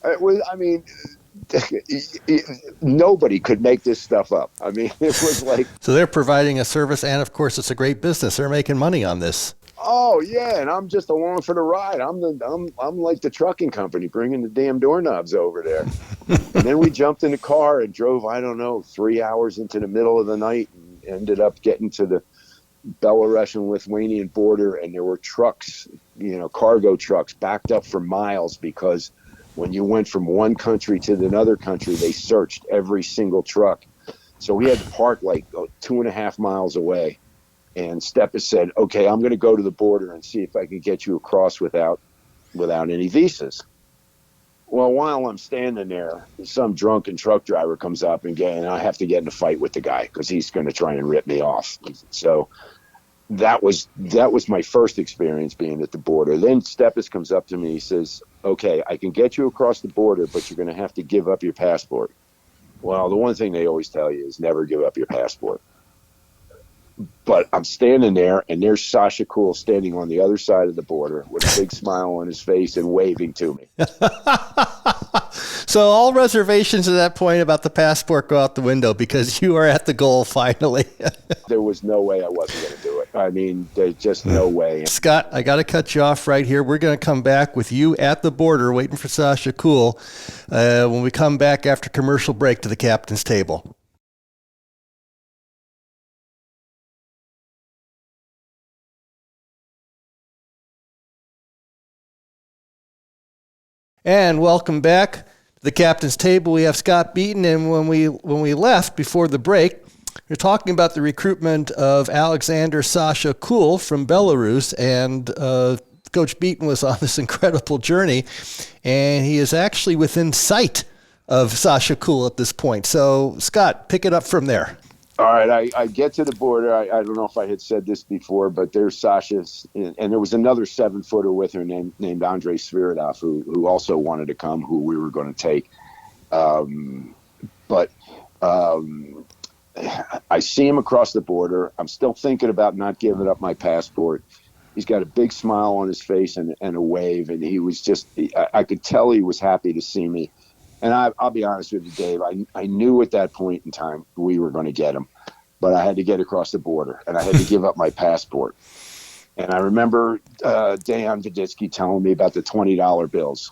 It was, I mean, nobody could make this stuff up. I mean, it was like... So they're providing a service, and of course it's a great business. They're making money on this. Oh yeah, and I'm just along for the ride. I'm like the trucking company bringing the damn doorknobs over there. And then we jumped in the car and drove, I don't know, 3 hours into the middle of the night, and ended up getting to the Belarusian Lithuanian border, and there were trucks, cargo trucks backed up for miles, because when you went from one country to another country, they searched every single truck. So we had to park like 2.5 miles away. And Stepa said, okay, I'm going to go to the border and see if I can get you across without any visas. Well, while I'm standing there, some drunken truck driver comes up, and I have to get in a fight with the guy because he's going to try and rip me off. So that was my first experience being at the border. Then Stepas comes up to me. He says, okay, I can get you across the border, but you're going to have to give up your passport. Well, the one thing they always tell you is never give up your passport. But I'm standing there, and there's Sasha Cool standing on the other side of the border with a big smile on his face and waving to me. So all reservations at that point about the passport go out the window, because you are at the goal finally. There was no way I wasn't going to do it. I mean, there's just no way. Scott, I got to cut you off right here. We're going to come back with you at the border waiting for Sasha Cool when we come back after commercial break to the Captain's Table. And welcome back to the Captain's Table. We have Scott Beeten, and when we left before the break, we were talking about the recruitment of Alexander Sasha Cool from Belarus, and Coach Beeten was on this incredible journey, and he is actually within sight of Sasha Cool at this point. So, Scott, pick it up from there. All right, I get to the border. I don't know if I had said this before, but there's Sasha's, and there was another 7-footer with her named Andrei Sviridov, who also wanted to come, who we were going to take. But I see him across the border. I'm still thinking about not giving up my passport. He's got a big smile on his face and a wave, and he was just, I could tell he was happy to see me. And I'll be honest with you, Dave, I knew at that point in time we were going to get him, but I had to get across the border, and I had to give up my passport. And I remember Dejan Viditsky telling me about the $20 bills.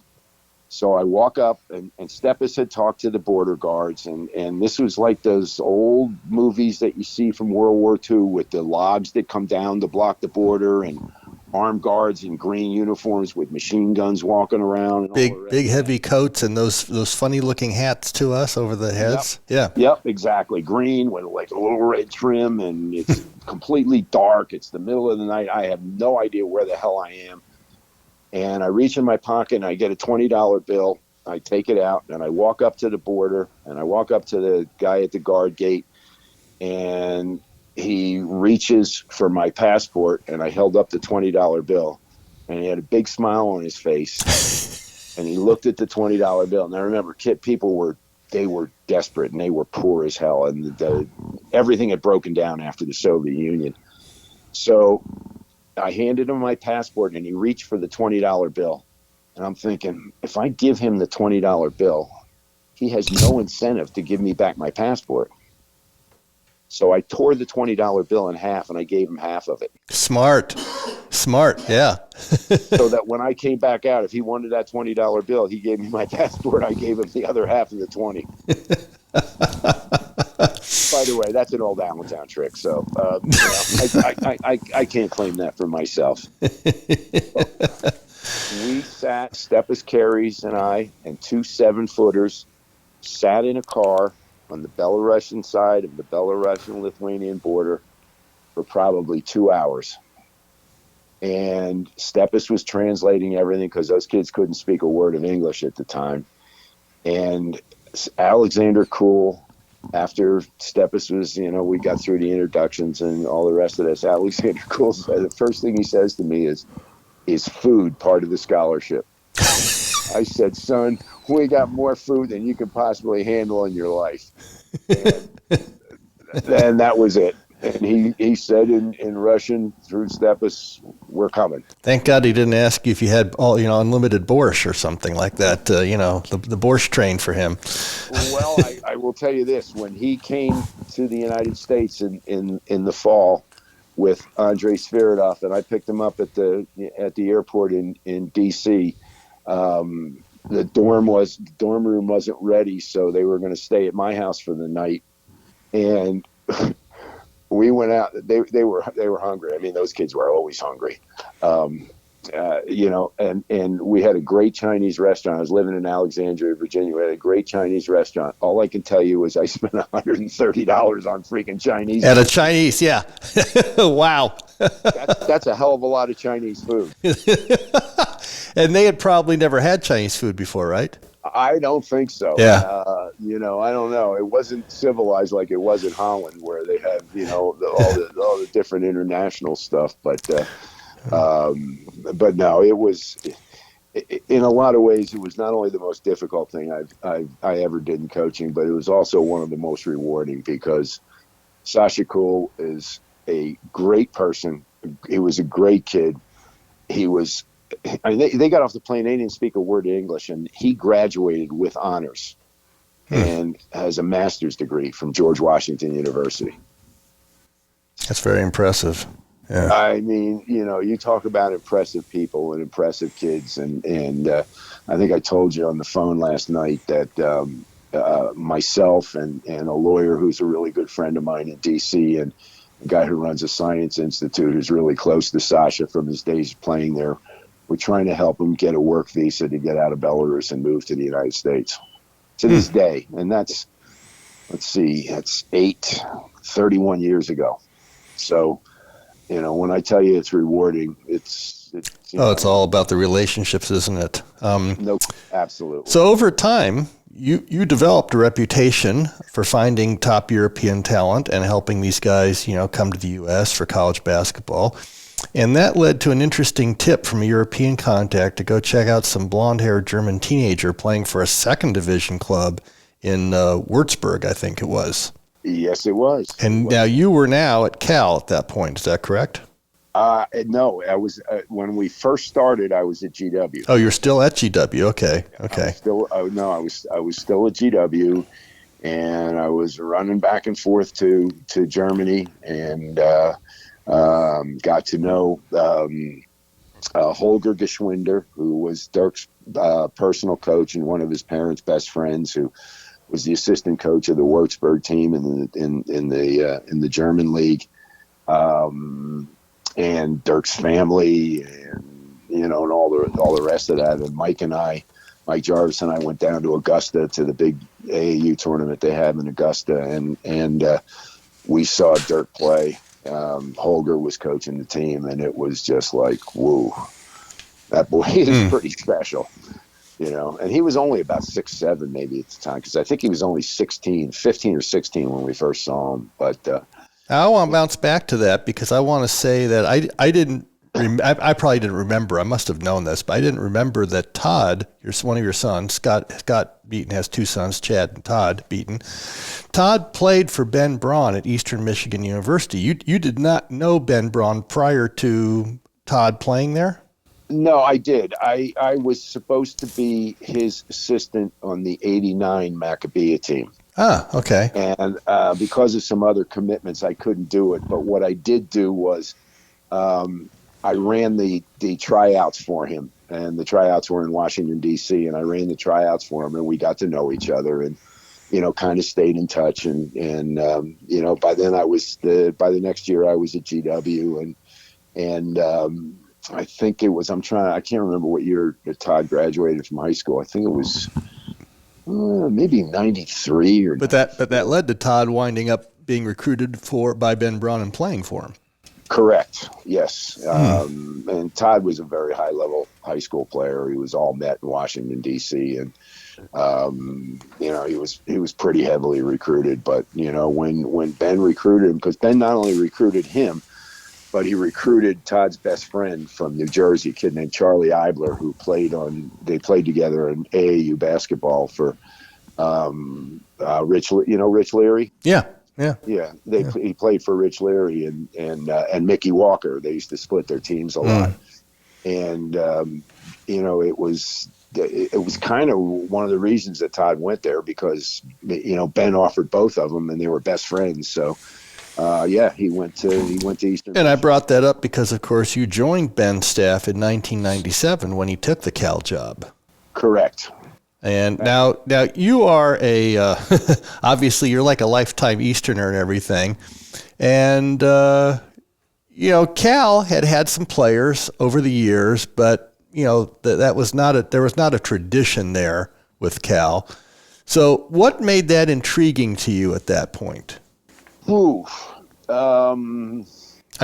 So I walk up, and Stepas had talked to the border guards, and this was like those old movies that you see from World War II with the logs that come down to block the border, and armed guards in green uniforms with machine guns walking around. And big heavy coats and those funny looking hats to us over the heads. Yep. Yeah. Yep, exactly. Green with like a little red trim, and it's completely dark. It's the middle of the night. I have no idea where the hell I am. And I reach in my pocket, and I get a $20 bill. I take it out, and I walk up to the border, and I walk up to the guy at the guard gate, and he reaches for my passport, and I held up the $20 bill, and he had a big smile on his face, and he looked at the $20 bill. And I remember people were they were desperate and they were poor as hell, and everything had broken down after the Soviet Union. So I handed him my passport, and he reached for the $20 bill. And I'm thinking, if I give him the $20 bill, he has no incentive to give me back my passport. So I tore the $20 bill in half, and I gave him half of it. Smart, yeah. So that when I came back out, if he wanted that $20 bill, he gave me my passport. I gave him the other half of the 20. By the way, that's an old Allentown trick. So I can't claim that for myself. We sat, Stepas Carries and I, and 2 7-footers, sat in a car on the Belarusian side of the Belarusian-Lithuanian border for probably 2 hours. And Stepas was translating everything because those kids couldn't speak a word of English at the time. And Alexander Cool, after Stepas was, we got through the introductions and all the rest of this, Alexander Cool said, the first thing he says to me is food part of the scholarship? I said, son, we got more food than you could possibly handle in your life. And that was it. And he said in Russian through Stepas, we're coming. Thank God he didn't ask you if you had unlimited borscht or something like that, the borscht train for him. Well, I will tell you this. When he came to the United States in the fall with Andrei Sviridov, and I picked him up at the airport in D.C., the dorm room wasn't ready, so they were going to stay at my house for the night. And we went out. They were hungry. I mean, those kids were always hungry, and we had a great Chinese restaurant. I was living in Alexandria, Virginia. We had a great Chinese restaurant. All I can tell you is I spent $130 on freaking Chinese. At a Chinese, yeah. Wow. That's a hell of a lot of Chinese food. And they had probably never had Chinese food before, right? I don't think so. Yeah. I don't know. It wasn't civilized like it was in Holland, where they have, all the different international stuff. But no, it was, in a lot of ways, it was not only the most difficult thing I ever did in coaching, but it was also one of the most rewarding, because Sasha Cool is a great person. He was a great kid. He was. They got off the plane. They didn't speak a word of English, and he graduated with honors and has a master's degree from George Washington University. That's very impressive. Yeah. I mean, you talk about impressive people and impressive kids, and I think I told you on the phone last night that myself and a lawyer who's a really good friend of mine in D.C. and a guy who runs a science institute who's really close to Sasha from his days playing there, we're trying to help him get a work visa to get out of Belarus and move to the United States to this day. And that's 31 years ago. So, when I tell you it's rewarding, it's all about the relationships, isn't it? No, absolutely. So over time, you developed a reputation for finding top European talent and helping these guys, come to the U.S. for college basketball. And that led to an interesting tip from a European contact to go check out some blonde-haired German teenager playing for a second division club in Würzburg, I think it was. Yes, it was. And now you were at Cal at that point. Is that correct? No, I was when we first started. I was at GW. Oh, you're still at GW. Okay. I was still at GW, and I was running back and forth to Germany, and got to know Holger Geschwinder, who was Dirk's personal coach and one of his parents' best friends, who was the assistant coach of the Würzburg team in the German league, and Dirk's family, and and all the rest of that. And Mike Jarvis and I went down to Augusta to the big AAU tournament they have in Augusta, and we saw Dirk play. Holger was coaching the team, and it was just like, whoa, that boy is pretty special, and he was only about 6'7" maybe at the time, because I think he was only 15 or 16 when we first saw him. But I want to bounce back to that, because I want to say that I didn't I probably didn't remember. I must have known this, but I didn't remember that Todd, one of your sons, Scott Beeten has two sons, Chad and Todd Beeten. Todd played for Ben Braun at Eastern Michigan University. You did not know Ben Braun prior to Todd playing there? No, I did. I was supposed to be his assistant on the '89 Maccabea team. Ah, okay. And because of some other commitments, I couldn't do it. But what I did do was I ran the tryouts for him. And the tryouts were in Washington, D.C., and I ran the tryouts for him, and we got to know each other and, kind of stayed in touch. And by then by the next year I was at GW. And I think it was, I can't remember what year Todd graduated from high school. I think it was maybe 93 or. But that led to Todd winding up being recruited by Ben Braun and playing for him. Correct. Yes. And Todd was a very high level high school player. He was all Met in Washington, D.C. And, he was pretty heavily recruited, but when Ben recruited him, because Ben not only recruited him, but he recruited Todd's best friend from New Jersey, a kid named Charlie Eibler, who they played together in AAU basketball for Rich Leary. Yeah. He played for Rich Leary and Mickey Walker. They used to split their teams a lot, and it was kind of one of the reasons that Todd went there, because Ben offered both of them and they were best friends. So. He went to Eastern. And I brought that up because, of course, you joined Ben's staff in 1997 when he took the Cal job. Correct. And now you are obviously you're like a lifetime Easterner and everything. And, Cal had some players over the years, but, there was not a tradition there with Cal. So what made that intriguing to you at that point? Ooh. I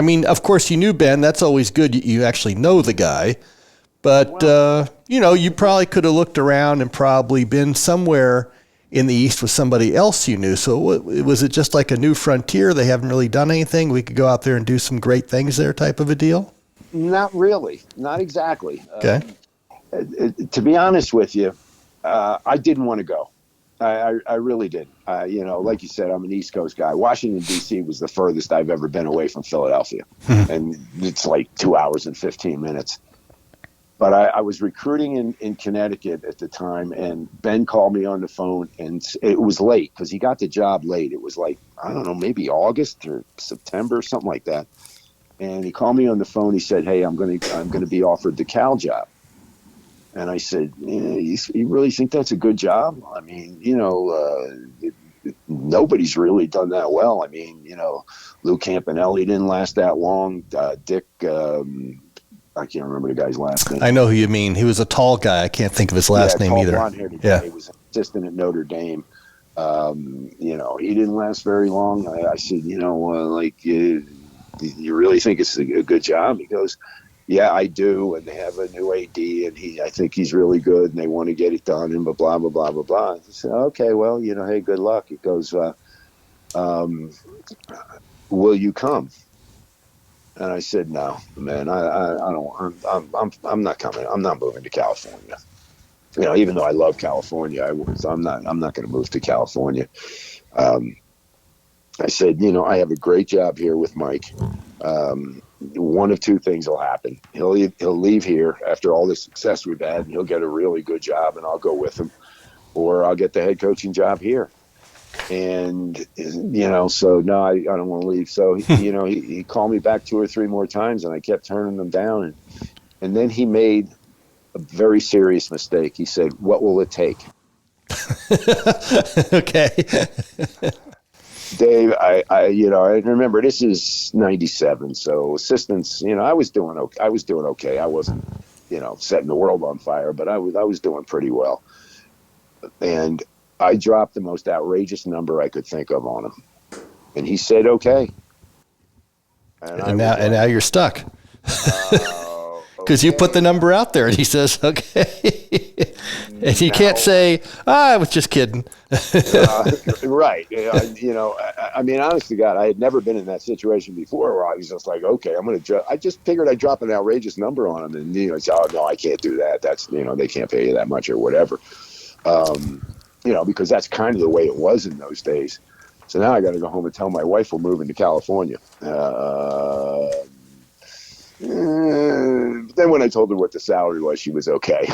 mean, of course, you knew Ben. That's always good. You actually know the guy. But, you probably could have looked around and probably been somewhere in the East with somebody else you knew. So was it just like a new frontier? They haven't really done anything. We could go out there and do some great things there type of a deal? Not really. Not exactly. Okay. To be honest with you, I didn't want to go. I really did. Like you said, I'm an East Coast guy. Washington, D.C. was the furthest I've ever been away from Philadelphia. And it's like 2 hours and 15 minutes. But I was recruiting in Connecticut at the time, and Ben called me on the phone, and it was late because he got the job late. It was like, I don't know, maybe August or September, something like that. And he called me on the phone. He said, "Hey, I'm going to be offered the Cal job." And I said, "You really think that's a good job? I mean, nobody's really done that well. I mean, Lou Campanelli didn't last that long. Dick, I can't remember the guy's last name. I know who you mean. He was a tall guy. I can't think of his last name either. Blonde-haired guy. He was an assistant at Notre Dame. He didn't last very long. I said, you really think it's a good job?" He goes, "Yeah, I do, and they have a new AD, and I think he's really good, and they want to get it done, and blah, blah, blah, blah, blah, blah." I said, "Okay, well, hey, good luck." He goes, "Will you come?" And I said, "No, man, I don't. I'm not coming. I'm not moving to California. Even though I love California, I'm not going to move to California." I said, "I have a great job here with Mike. One of two things will happen. He'll leave here after all the success we've had, and he'll get a really good job, and I'll go with him, or I'll get the head coaching job here." And so no, I don't want to leave. So he called me back 2 or 3 more times, and I kept turning them down. And then he made a very serious mistake. He said, "What will it take?" Okay. Dave, I remember this is '97, so assistants, I was doing okay. I wasn't, setting the world on fire, but I was doing pretty well. And I dropped the most outrageous number I could think of on him, and he said, "Okay." And now you're stuck. because you put the number out there, and he says, okay. And you can't say, I was just kidding. Right. I mean, honest to God, I had never been in that situation before where I was just like, okay, I just figured I'd drop an outrageous number on him. And, say, oh, no, I can't do that. That's, they can't pay you that much or whatever. Because that's kind of the way it was in those days. So now I got to go home and tell my wife we're moving to California. Then when I told her what the salary was, she was okay.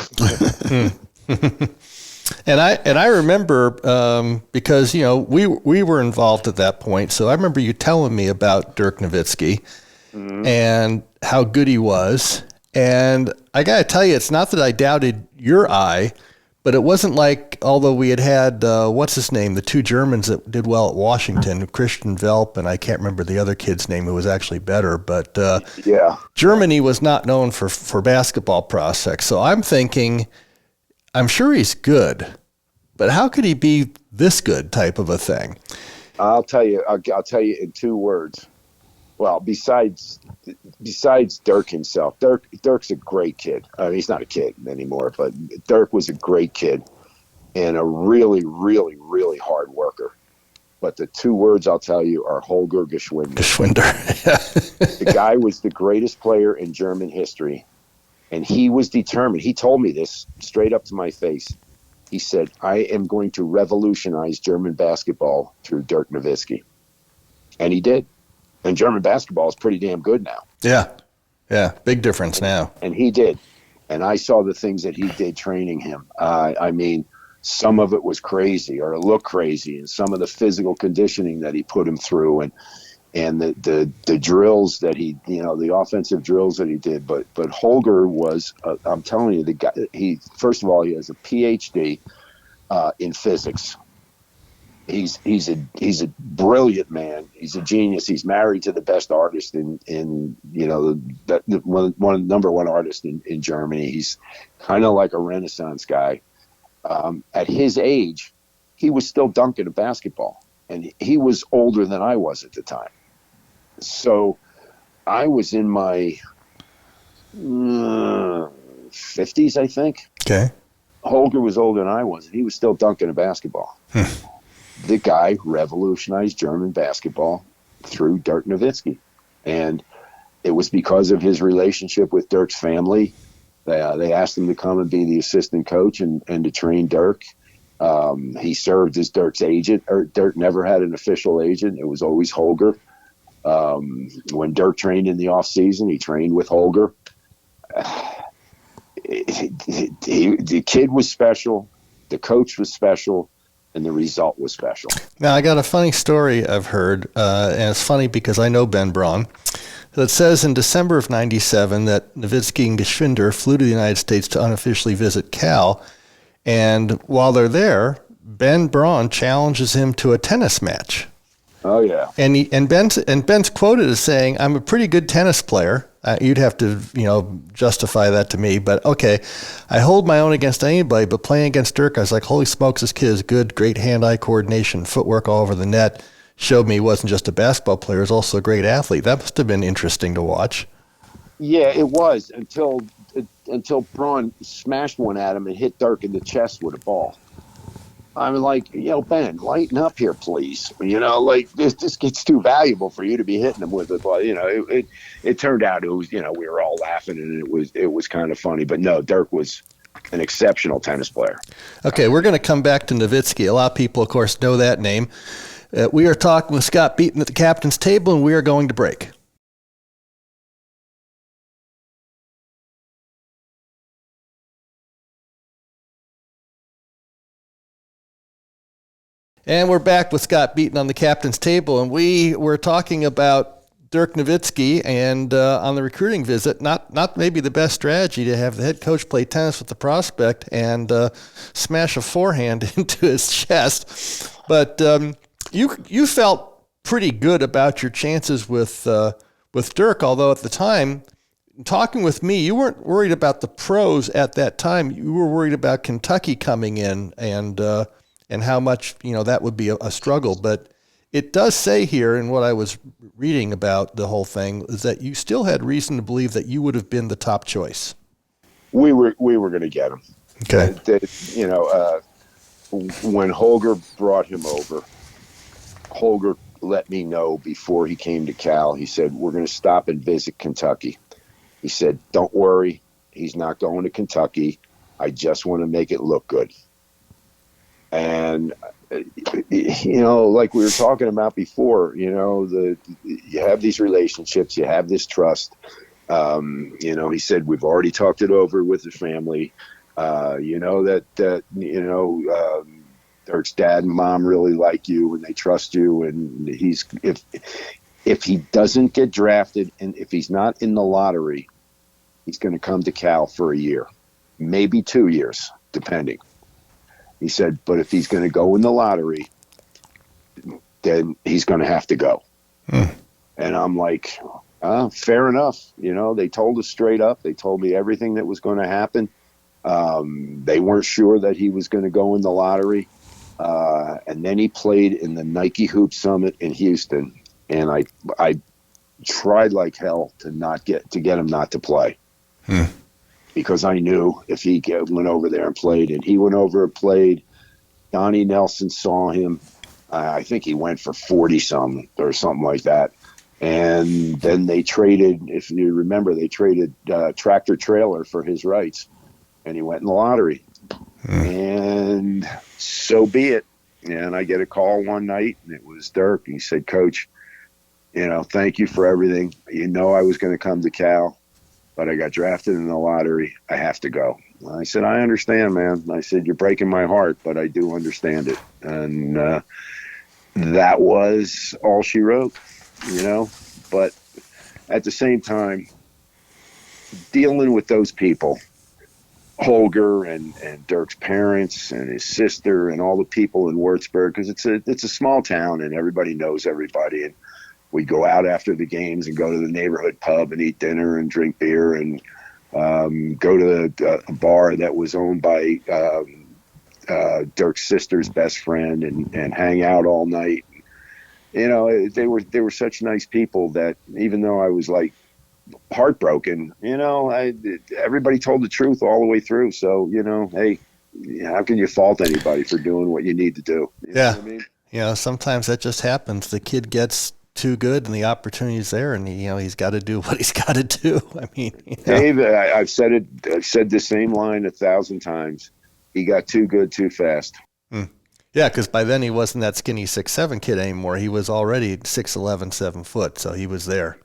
And I remember because we were involved at that point, so I remember you telling me about Dirk Nowitzki and how good he was. And I got to tell you, it's not that I doubted your eye, but it wasn't like, although we had what's his name, the two Germans that did well at Washington, Christian Velp, and I can't remember the other kid's name who was actually better. But Germany was not known for basketball prospects. So I'm thinking, I'm sure he's good, but how could he be this good type of a thing? I'll tell you in 2 words. Well, besides Dirk himself, Dirk's a great kid. I mean, he's not a kid anymore, but Dirk was a great kid and a really, really, really hard worker. But the 2 words I'll tell you are Holger Geschwinder. The guy was the greatest player in German history. And he was determined. He told me this straight up to my face. He said, I am going to revolutionize German basketball through Dirk Nowitzki. And he did. And German basketball is pretty damn good now. Yeah. Big difference now. And he did. And I saw the things that he did training him. I mean, some of it was crazy or it looked crazy. And some of the physical conditioning that he put him through and the drills that the offensive drills that he did. But Holger was, I'm telling you, the guy, first of all, he has a PhD in physics. He's a brilliant man. He's a genius. He's married to the best artist in one number one artist in Germany. He's kind of like a Renaissance guy. At his age, he was still dunking a basketball, and he was older than I was at the time. So I was in my 50s, I think. Okay. Holger was older than I was, and he was still dunking a basketball. The guy revolutionized German basketball through Dirk Nowitzki. And it was because of his relationship with Dirk's family. They asked him to come and be the assistant coach and to train Dirk. He served as Dirk's agent. Dirk never had an official agent. It was always Holger. When Dirk trained in the off season, he trained with Holger. The kid was special. The coach was special. And the result was special. Now, I got a funny story I've heard, and it's funny because I know Ben Braun. It says in December of 97 that Nowitzki and Geschwinder flew to the United States to unofficially visit Cal, and while they're there, Ben Braun challenges him to a tennis match. Oh, yeah. And Ben's quoted as saying, I'm a pretty good tennis player. You'd have to, justify that to me. But, okay, I hold my own against anybody, but playing against Dirk, I was like, holy smokes, this kid is good, great hand-eye coordination, footwork all over the net. Showed me he wasn't just a basketball player, he was also a great athlete. That must have been interesting to watch. Yeah, it was until Braun smashed one at him and hit Dirk in the chest with a ball. I'm like, Ben, lighten up here, please. This gets too valuable for you to be hitting him with it. But it turned out it was, we were all laughing and it was kind of funny. But no, Dirk was an exceptional tennis player. Okay, we're going to come back to Nowitzki. A lot of people, of course, know that name. We are talking with Scott Beeten at the Kaptains Table, and we are going to break. And we're back with Scott Beeten on the Kaptains Table, and we were talking about Dirk Nowitzki and on the recruiting visit, not maybe the best strategy to have the head coach play tennis with the prospect and smash a forehand into his chest. But you felt pretty good about your chances with Dirk, although at the time, talking with me, you weren't worried about the pros at that time. You were worried about Kentucky coming in and how much that would be a struggle. But it does say here in what I was reading about the whole thing is that you still had reason to believe that you would have been the top choice. We were going to get him. Okay. When Holger brought him over, Holger let me know before he came to Cal. He said, we're going to stop and visit Kentucky. He said, don't worry. He's not going to Kentucky. I just want to make it look good. And, like we were talking about before, you have these relationships, you have this trust. He said, we've already talked it over with the family. Dirk's dad and mom really like you and they trust you. And if he doesn't get drafted and if he's not in the lottery, he's going to come to Cal for a year, maybe 2 years, depending. He said, but if he's going to go in the lottery, then he's going to have to go. And I'm like, fair enough. They told us straight up. They told me everything that was going to happen. They weren't sure that he was going to go in the lottery. And then he played in the Nike Hoop Summit in Houston. And I tried like hell to get him not to play. Because I knew if he went over there and played, and he went over and played, Donnie Nelson saw him. I think he went for 40-some or something like that. And then they traded, if you remember, Tractor Trailer for his rights. And he went in the lottery. And so be it. And I get a call one night, and it was Dirk. And he said, Coach, thank you for everything. I was going to come to Cal, but I got drafted in the lottery. I have to go. I said, I understand, man. I said, you're breaking my heart, but I do understand it. And that was all she wrote, But at the same time, dealing with those people, Holger and Dirk's parents and his sister and all the people in Würzburg, because it's a small town and everybody knows everybody. And we'd go out after the games and go to the neighborhood pub and eat dinner and drink beer and go to a bar that was owned by Dirk's sister's best friend and hang out all night. They were such nice people that even though I was like heartbroken, everybody told the truth all the way through. So, hey, how can you fault anybody for doing what you need to do? You know what I mean? Sometimes that just happens. The kid gets too good and the opportunity's there and he's got to do what he's got to do. I mean, Dave, I've said it. I've said the same line 1,000 times. He got too good too fast. Yeah, because by then he wasn't that skinny 6'7" kid anymore. He was already 6'11", 7 foot, so he was there.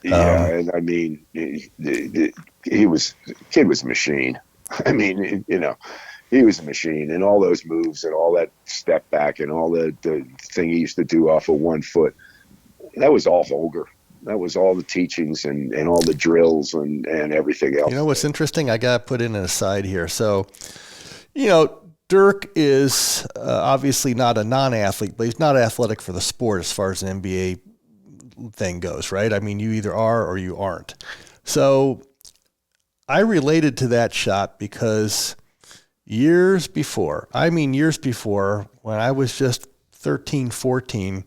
Yeah, and I mean, the kid was a machine. I mean, he was a machine, and all those moves and all that step back and all the thing he used to do off of 1 foot. That was all Holger. That was all the teachings and all the drills and everything else. What's interesting? I got to put in an aside here. So, Dirk is obviously not a non-athlete, but he's not athletic for the sport as far as an NBA thing goes, right? I mean, you either are or you aren't. So I related to that shot because years before, when I was just 13, 14,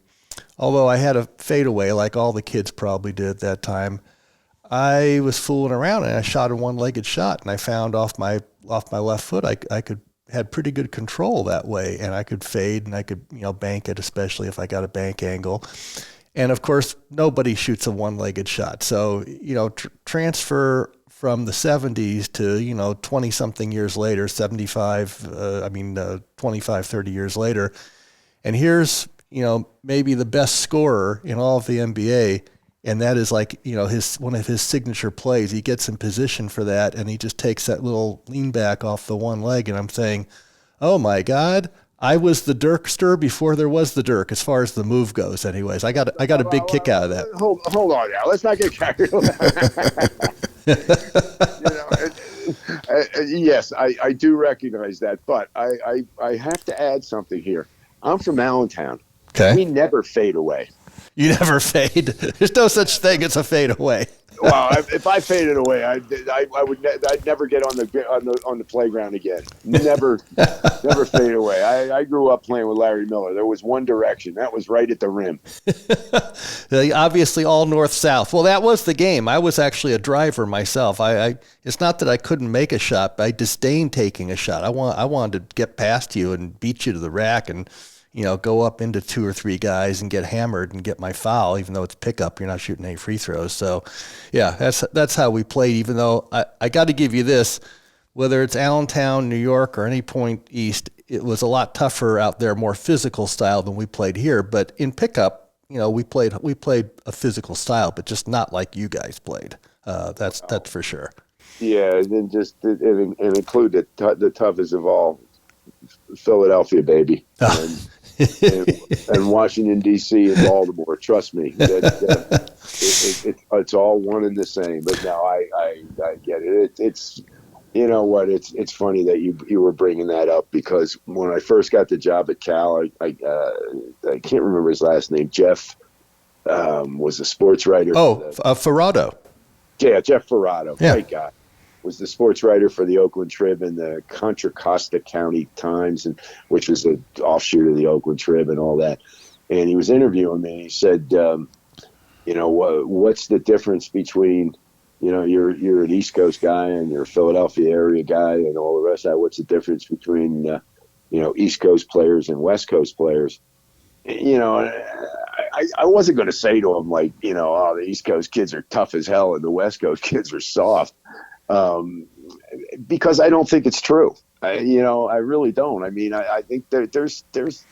although I had a fadeaway like all the kids probably did at that time, I was fooling around and I shot a one-legged shot, and I found off my left foot I had pretty good control that way, and I could fade and I could bank it, especially if I got a bank angle. And of course, nobody shoots a one-legged shot. So transfer from the 70s to 20-something years later, 25, 30 years later, and here's maybe the best scorer in all of the NBA, and that is one of his signature plays. He gets in position for that, and he just takes that little lean back off the one leg, and I'm saying, oh my God, I was the Dirkster before there was the Dirk, as far as the move goes. Anyways, I got a big kick out of that. Hold on now, let's not get carried away. Yes, I do recognize that, but I have to add something here. I'm from Allentown. Okay. We never fade away. You never fade. There's no such thing as a fade away. If I faded away, I'd never get on the playground again. Never fade away. I grew up playing with Larry Miller. There was one direction. That was right at the rim. Obviously all north-south. Well, that was the game. I was actually a driver myself. It's not that I couldn't make a shot, but I disdained taking a shot. I wanted to get past you and beat you to the rack and, go up into 2 or 3 guys and get hammered and get my foul, even though it's pickup. You're not shooting any free throws. So, yeah, that's how we played, even though I got to give you this. Whether it's Allentown, New York, or any point east, it was a lot tougher out there, more physical style than we played here. But in pickup, we played a physical style, but just not like you guys played. That's for sure. Yeah, and then and include the toughest of all, Philadelphia, baby, and Washington D.C. and Baltimore. Trust me, it's all one and the same. But no, I get it. It's you know what? It's funny that you were bringing that up, because when I first got the job at Cal, I can't remember his last name. Jeff was a sports writer. Ferrado. Yeah, Jeff Ferrado. Yeah. Great guy. Was the sports writer for the Oakland Trib and the Contra Costa County Times, which was an offshoot of the Oakland Trib and all that. And he was interviewing me, and he said, what's the difference between, you're an East Coast guy and you're a Philadelphia area guy and all the rest of that. What's the difference between, East Coast players and West Coast players? I wasn't going to say to him, like, the East Coast kids are tough as hell and the West Coast kids are soft. Because I don't think it's true. I really don't. I mean, I think there's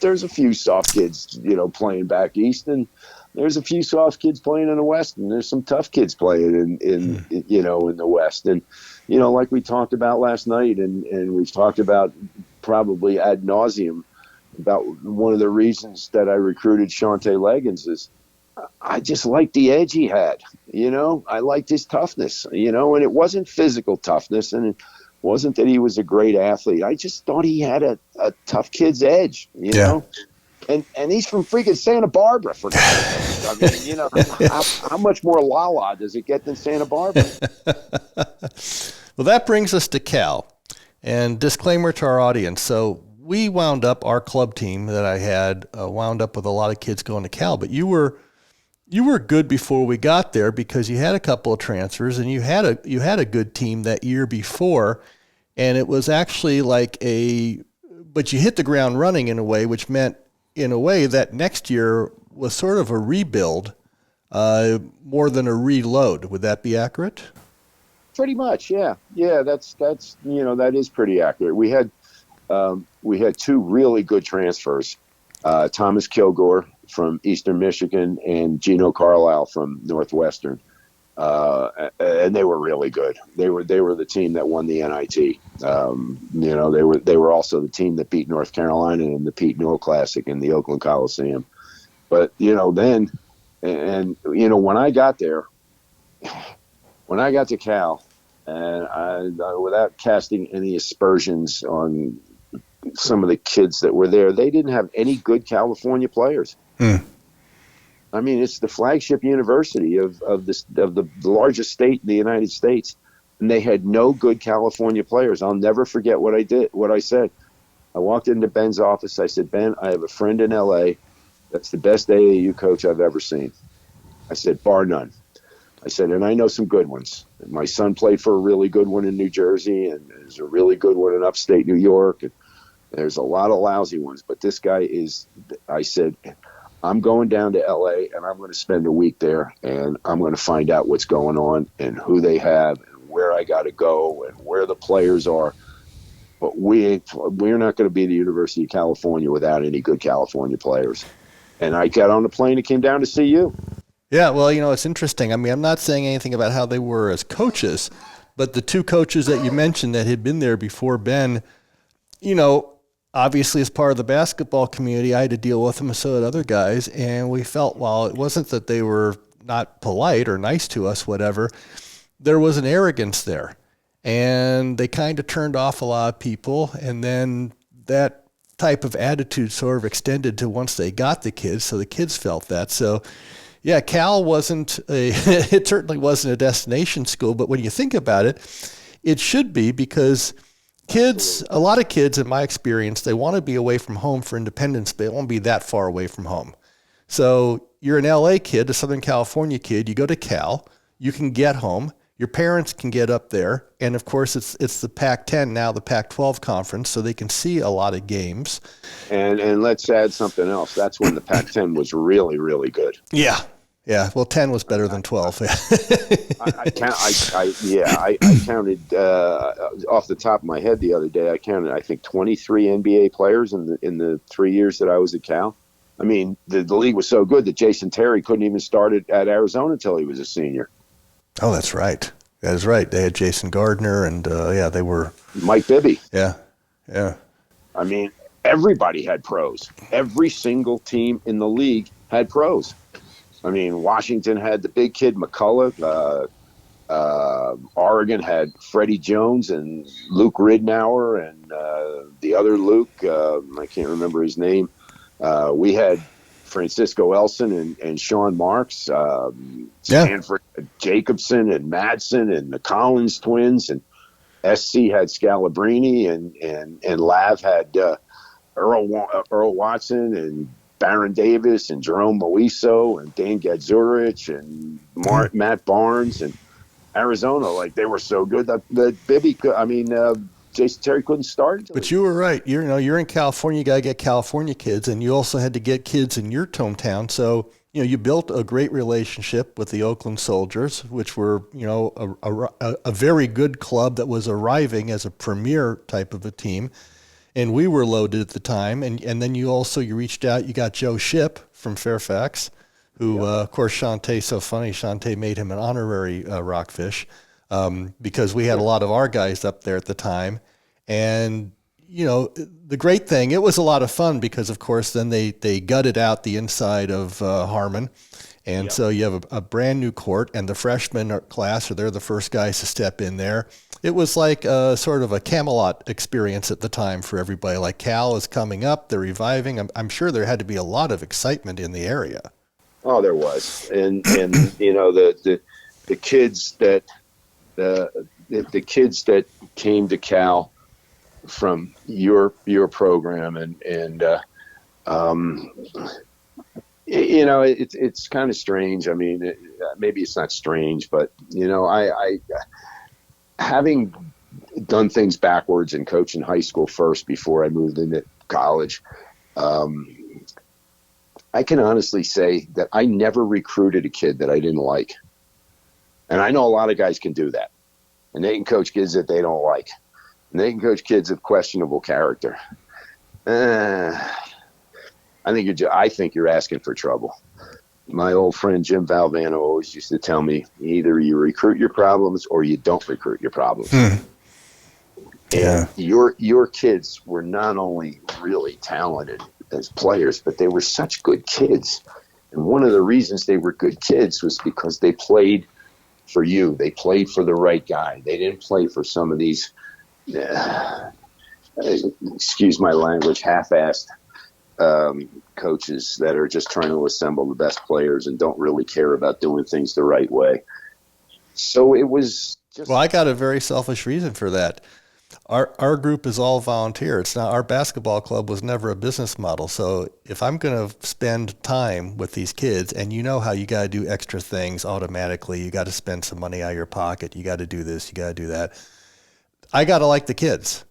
a few soft kids, playing back east, and there's a few soft kids playing in the West, and there's some tough kids playing in the West. And, like we talked about last night, and we've talked about probably ad nauseum about one of the reasons that I recruited Shante Leggins is I just liked the edge he had. I liked his toughness, and it wasn't physical toughness, and it wasn't that he was a great athlete. I just thought he had a tough kid's edge, know? And he's from freaking Santa Barbara, for God's sake. I mean, how much more la-la does it get than Santa Barbara? Well, that brings us to Cal. And disclaimer to our audience. So we wound up, our club team that I had, wound up with a lot of kids going to Cal, but you were good before we got there because you had a couple of transfers and you had a good team that year before, and it was actually but you hit the ground running in a way, which meant in a way that next year was sort of a rebuild, more than a reload. Would that be accurate? Pretty much, yeah. Yeah, that's that is pretty accurate. We had 2 really good transfers, Thomas Kilgore from Eastern Michigan and Gino Carlisle from Northwestern, and they were really good. They were the team that won the NIT. They were also the team that beat North Carolina in the Pete Newell Classic in the Oakland Coliseum. But then, and when I got there, when I got to Cal, and I without casting any aspersions on some of the kids that were there, they didn't have any good California players. I mean, it's the flagship university of the largest state in the United States, and they had no good California players. I'll never forget what I said. I walked into Ben's office. I said, Ben, I have a friend in L.A. that's the best AAU coach I've ever seen. I said, bar none. I said, and I know some good ones. My son played for a really good one in New Jersey, and there's a really good one in upstate New York, and there's a lot of lousy ones, but this guy is, I said, I'm going down to LA and I'm going to spend a week there, and I'm going to find out what's going on and who they have and where I got to go and where the players are. But we're not going to be the University of California without any good California players. And I got on the plane and came down to see you. Yeah, well, it's interesting. I mean, I'm not saying anything about how they were as coaches, but the 2 coaches that you mentioned that had been there before Ben, obviously as part of the basketball community, I had to deal with them, and so did other guys, and we felt, while it wasn't that they were not polite or nice to us, whatever, there was an arrogance there, and they kind of turned off a lot of people, and then that type of attitude sort of extended to once they got the kids, so the kids felt that. So Yeah, Cal wasn't it certainly wasn't a destination school, but when you think about it, it should be, because a lot of kids in my experience, they want to be away from home for independence, but they won't be that far away from home. So you're an LA kid, a Southern California kid, you go to Cal, you can get home, your parents can get up there, and of course it's the Pac-10 now, the Pac-12 conference, so they can see a lot of games. And let's add something else. That's when the Pac-10 was really, really good. Yeah. Yeah. Well, 10 was better than 12. I counted off the top of my head the other day. I counted, I think, 23 NBA players in the 3 years that I was at Cal. I mean, the league was so good that Jason Terry couldn't even start at Arizona until he was a senior. Oh, that's right. That is right. They had Jason Gardner, and they were Mike Bibby. Yeah. Yeah. I mean, everybody had pros. Every single team in the league had pros. I mean, Washington had the big kid McCullough. Oregon had Freddie Jones and Luke Ridnour, and the other Luke, I can't remember his name. We had Francisco Elson and Sean Marks, Stanford Jacobson and Madsen and the Collins twins, and SC had Scalabrini, and Lav had Earl Watson and Baron Davis and Jerome Moiso and Dane Gadzurich and Matt Barnes, and Arizona, like, they were so good that Bibby, Jason Terry couldn't start. But you were right. You're in California. You got to get California kids, and you also had to get kids in your hometown. So you built a great relationship with the Oakland Soldiers, which were a very good club that was arriving as a premier type of a team, and we were loaded at the time. And then you reached out. You got Joe Shipp from Fairfax, who of course Shantae's so funny. Shantae made him an honorary Rockfish. Because we had a lot of our guys up there at the time. And, the great thing, it was a lot of fun because, of course, then they gutted out the inside of Harmon. And so you have a brand new court, and the freshman class, they're the first guys to step in there. It was like sort of a Camelot experience at the time for everybody. Like, Cal is coming up, they're reviving. I'm sure there had to be a lot of excitement in the area. Oh, there was. And the kids that, the kids that came to Cal from your program, it's kind of strange. I mean, maybe it's not strange, but I having done things backwards and coaching high school first before I moved into college, I can honestly say that I never recruited a kid that I didn't like. And I know a lot of guys can do that. And they can coach kids that they don't like. And they can coach kids of questionable character. I think you're asking for trouble. My old friend Jim Valvano always used to tell me, either you recruit your problems or you don't recruit your problems. And your kids were not only really talented as players, but they were such good kids. And one of the reasons they were good kids was because they played for you. They played for the right guy. They didn't play for some of these, excuse my language, half-assed coaches that are just trying to assemble the best players and don't really care about doing things the right way. So it was just... Well, I got a very selfish reason for that. Our group is all volunteer. It's not, our basketball club was never a business model. So if I'm going to spend time with these kids, and how you got to do extra things automatically, you got to spend some money out of your pocket, you got to do this, you got to do that, I got to like the kids.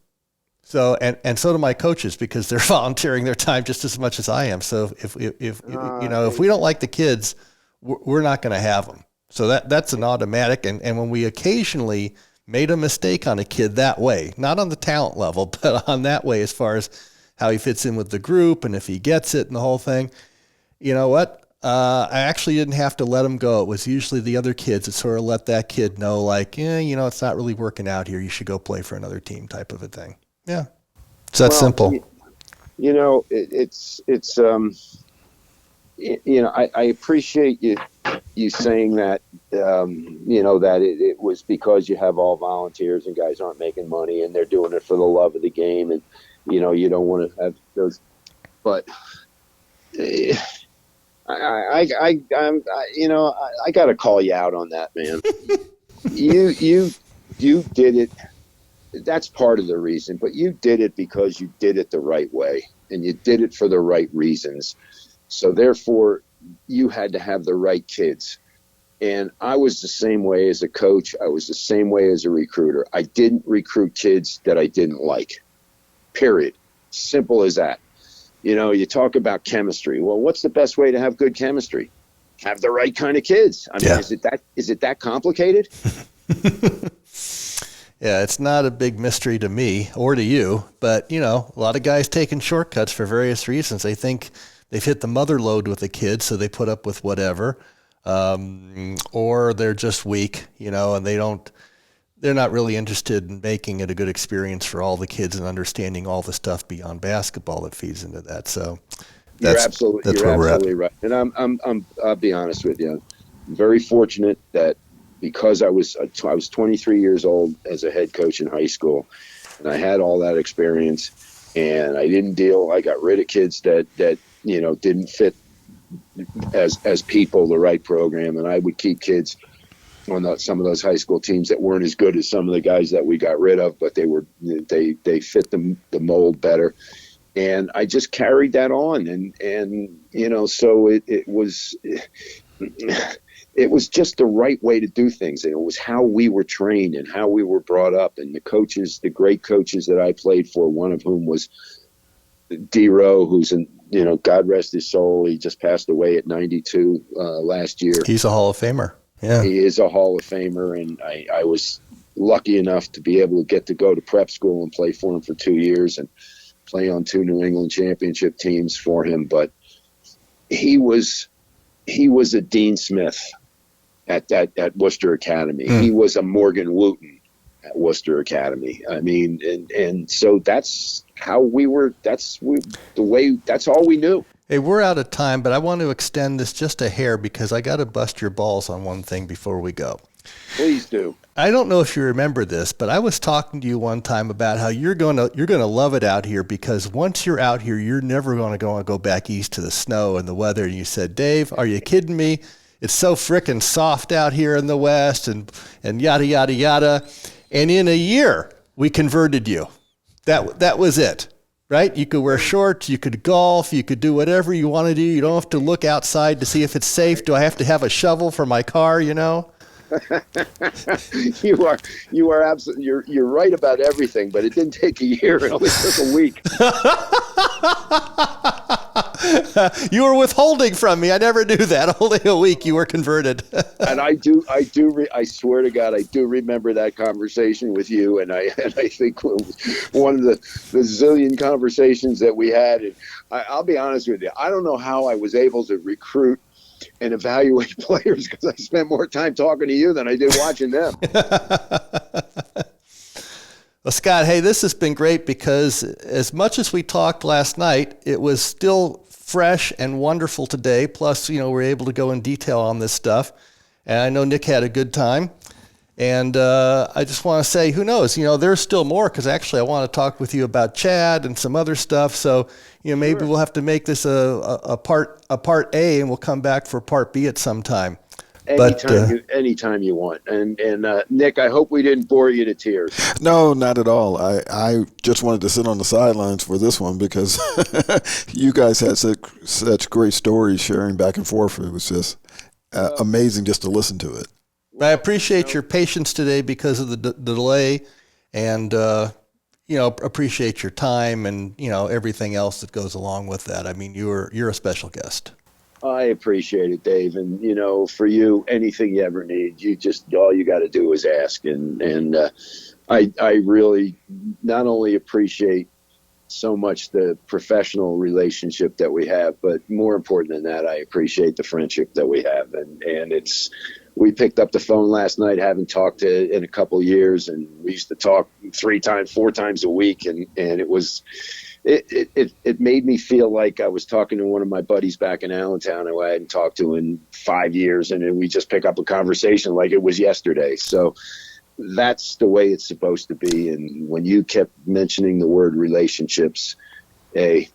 So and so do my coaches, because they're volunteering their time just as much as I am. So if we don't like the kids, we're not going to have them. So that's an automatic. And when we occasionally made a mistake on a kid that way, not on the talent level, but on that way as far as how he fits in with the group and if he gets it and the whole thing, you know what? I actually didn't have to let him go. It was usually the other kids that sort of let that kid know, like, it's not really working out here. You should go play for another team, type of a thing. Yeah. It's that simple. I appreciate you saying that, that it was because you have all volunteers and guys aren't making money and they're doing it for the love of the game, and you don't want to have those. But I got to call you out on that, man. you did it. That's part of the reason, but you did it because you did it the right way and you did it for the right reasons. So therefore you had to have the right kids. And I was the same way as a coach. I was the same way as a recruiter. I didn't recruit kids that I didn't like, period. Simple as that. You talk about chemistry. Well, what's the best way to have good chemistry? Have the right kind of kids. I mean, is it that complicated? Yeah, it's not a big mystery to me or to you, but, a lot of guys taking shortcuts for various reasons. They think they've hit the mother lode with the kids, so they put up with whatever, or they're just weak, and they're not really interested in making it a good experience for all the kids and understanding all the stuff beyond basketball that feeds into that. So you're absolutely right. And I'll be honest with you. I'm very fortunate that because I was 23 years old as a head coach in high school, and I had all that experience, and I got rid of kids that didn't fit as people, the right program, and I would keep kids on some of those high school teams that weren't as good as some of the guys that we got rid of, but they fit the mold better. And I just carried that on, and so it was just the right way to do things. And it was how we were trained and how we were brought up. And the great coaches that I played for, one of whom was D. Rowe, who's God rest his soul. He just passed away at 92 last year. He's a Hall of Famer. Yeah, he is a Hall of Famer. And I was lucky enough to be able to go to prep school and play for him for 2 years and play on 2 New England championship teams for him. But he was a Dean Smith at Worcester Academy. He was a Morgan Wooten at Worcester Academy. I mean, and so that's how we were. That's all we knew. Hey, we're out of time, but I want to extend this just a hair because I got to bust your balls on one thing before we go. Please do. I don't know if you remember this, but I was talking to you one time about how you're gonna love it out here because once you're out here, you're never gonna go back east to the snow and the weather. And you said, Dave, are you kidding me? It's so frickin' soft out here in the West and yada, yada, yada. And in a year, we converted you. That was it, right? You could wear shorts, you could golf, you could do whatever you want to do. You don't have to look outside to see if it's safe. Do I have to have a shovel for my car, You are absolutely, you're right about everything, but it didn't take a year. It only took a week. You were withholding from me. I never knew that. Only a week you were converted. And I swear to God, I do remember that conversation with you. And I think one of the zillion conversations that we had, and I'll be honest with you, I don't know how I was able to recruit and evaluate players because I spent more time talking to you than I did watching them. Well, Scott, hey, this has been great because as much as we talked last night, it was still fresh and wonderful today. Plus, we're able to go in detail on this stuff. And I know Nick had a good time. And I just want to say, who knows? There's still more because actually I want to talk with you about Chad and some other stuff. So, maybe we'll have to make this a part A, and we'll come back for part B at some time. Anytime you want. And Nick, I hope we didn't bore you to tears. No, not at all. I just wanted to sit on the sidelines for this one because you guys had such great stories sharing back and forth. It was just amazing just to listen to it. I appreciate your patience today because of the delay, and appreciate your time and everything else that goes along with that. I mean, you're a special guest. I appreciate it, Dave. And for you, anything you ever need, all you got to do is ask. And I really not only appreciate so much the professional relationship that we have, but more important than that, I appreciate the friendship that we have. And we picked up the phone last night, haven't talked in a couple of years, and we used to talk 4 times a week. And it made me feel like I was talking to one of my buddies back in Allentown who I hadn't talked to in 5 years. And then we just pick up a conversation like it was yesterday. So that's the way it's supposed to be. And when you kept mentioning the word relationships, hey,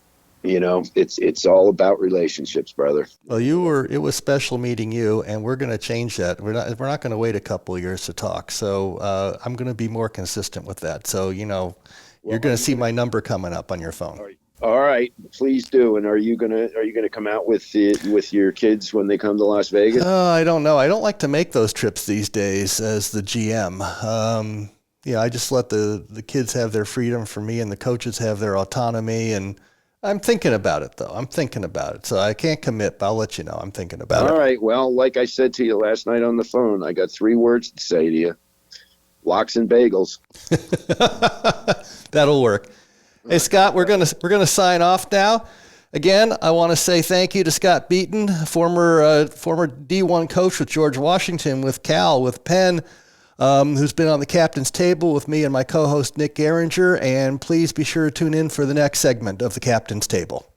it's all about relationships, brother. Well, it was special meeting you, and we're going to change that. We're not going to wait a couple of years to talk. So I'm going to be more consistent with that. So, you're going to see my number coming up on your phone. All right, please do. And are you gonna come out with your kids when they come to Las Vegas? I don't know. I don't like to make those trips these days as the GM. I just let the kids have their freedom for me, and the coaches have their autonomy. And I'm thinking about it, though. I'm thinking about it. So I can't commit, but I'll let you know. I'm thinking about it. All right. Well, like I said to you last night on the phone, I got 3 words to say to you: lox and bagels. That'll work. Hey, Scott, we're gonna sign off now. Again, I want to say thank you to Scott Beeten, former D1 coach with George Washington, with Cal, with Penn, who's been on the Captain's Table with me and my co-host Nick Gehringer. And please be sure to tune in for the next segment of the Captain's Table.